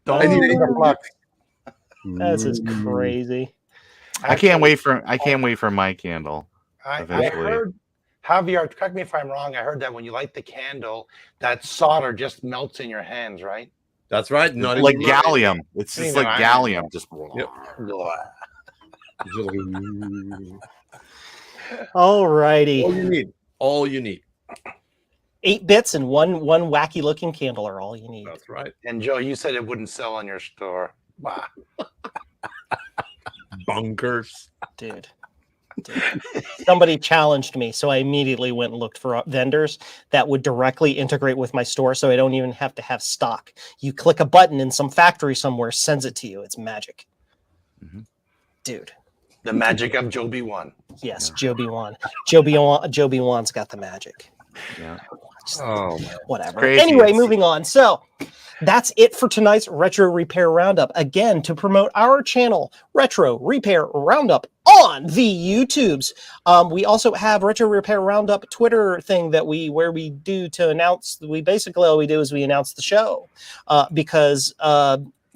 Don't need the flux. This is crazy. I can't wait for my candle. I eventually. heard, Javier, correct me if I'm wrong. I heard that when you light the candle, that solder just melts in your hands, right? That's right. Not like even gallium. It's just like gallium. Just Yep. All righty. All you need. 8 bits and one wacky looking candle are all you need. That's right. And Joe, you said it wouldn't sell on your store. Wow. Bunkers. Dude. Somebody challenged me, so I immediately went and looked for vendors that would directly integrate with my store, so I don't even have to have stock. You click a button and some factory somewhere sends it to you. It's magic. Mm-hmm. Dude. The magic of Joby One. Yes, Joby One. Joby One's got the magic. Yeah. Whatever. Crazy. Anyway, moving on. So that's it for tonight's Retro Repair Roundup. Again, to promote our channel, Retro Repair Roundup on the YouTubes. We also have Retro Repair Roundup Twitter thing that where we do to announce. We basically all we do is we announce the show because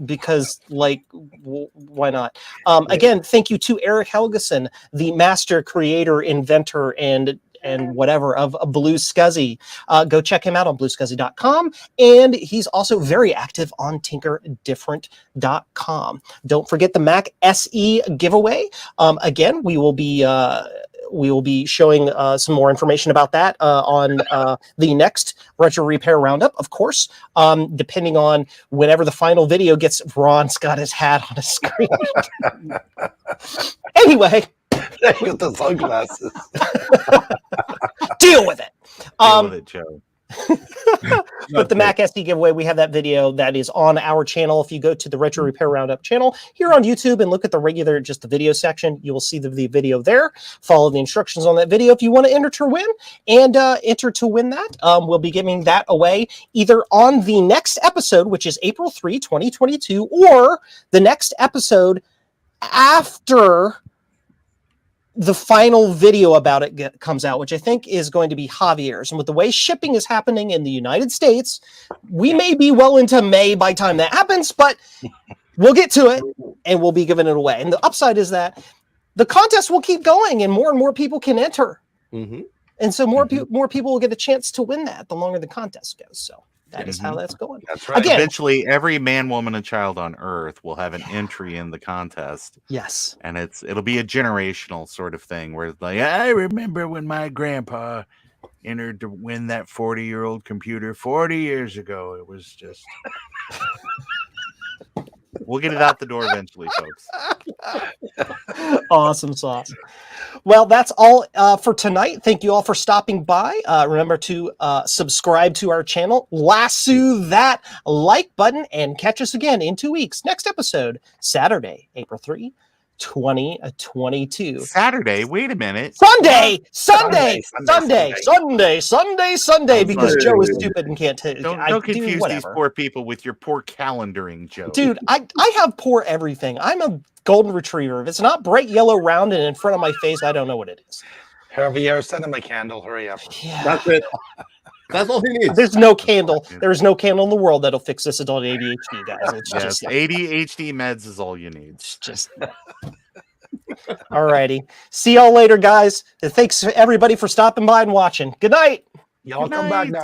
because like why not? Again, thank you to Eric Helgeson, the master creator, inventor, and whatever of BlueSCSI. Go check him out on BlueSCSI.com, and he's also very active on TinkerDifferent.com. Don't forget the Mac SE giveaway. Again, we will be showing some more information about that on the next Retro Repair Roundup, of course, depending on whenever the final video gets. Ron's got his hat on his screen. Anyway. With the sunglasses. Deal with it. Deal with it, Joe. But the Mac SD giveaway, we have that video that is on our channel. If you go to the Retro Repair Roundup channel here on YouTube and look at the regular, just the video section, you will see the video there. Follow the instructions on that video if you want to enter to win, and enter to win that. We'll be giving that away either on the next episode, which is April 3, 2022, or the next episode after the final video about it comes out, which I think is going to be Javier's. And with the way shipping is happening in the United States, we may be well into May by the time that happens, but we'll get to it and we'll be giving it away. And the upside is that the contest will keep going and more people can enter. Mm-hmm. And so more people will get a chance to win that the longer the contest goes. So that is how that's going. That's right. Again, Eventually, every man, woman, and child on Earth will have an entry in the contest. yes. And it'll be a generational sort of thing where it's like, I remember when my grandpa entered to win that 40-year-old computer 40 years ago. It was just... We'll get it out the door eventually, folks. Awesome sauce. Well, that's all for tonight. Thank you all for stopping by. Remember to subscribe to our channel, lasso that like button, and catch us again in 2 weeks. Next episode, Saturday, April 3, 2022. Saturday? Wait a minute. Sunday, Sunday. because Joe is stupid and can't take. Don't confuse these poor people with your poor calendaring, Joe. Dude, I have poor everything. I'm a golden retriever. If it's not bright yellow, round, and in front of my face, I don't know what it is. Javier, send him a candle. Hurry up. Yeah. That's it. That's all he needs. There's no candle. There's no candle in the world that'll fix this adult ADHD, guys. It's Yes, just ADHD meds is all you need. just. All righty. See y'all later, guys. Thanks everybody for stopping by and watching. Good night. Y'all Good come back night. now.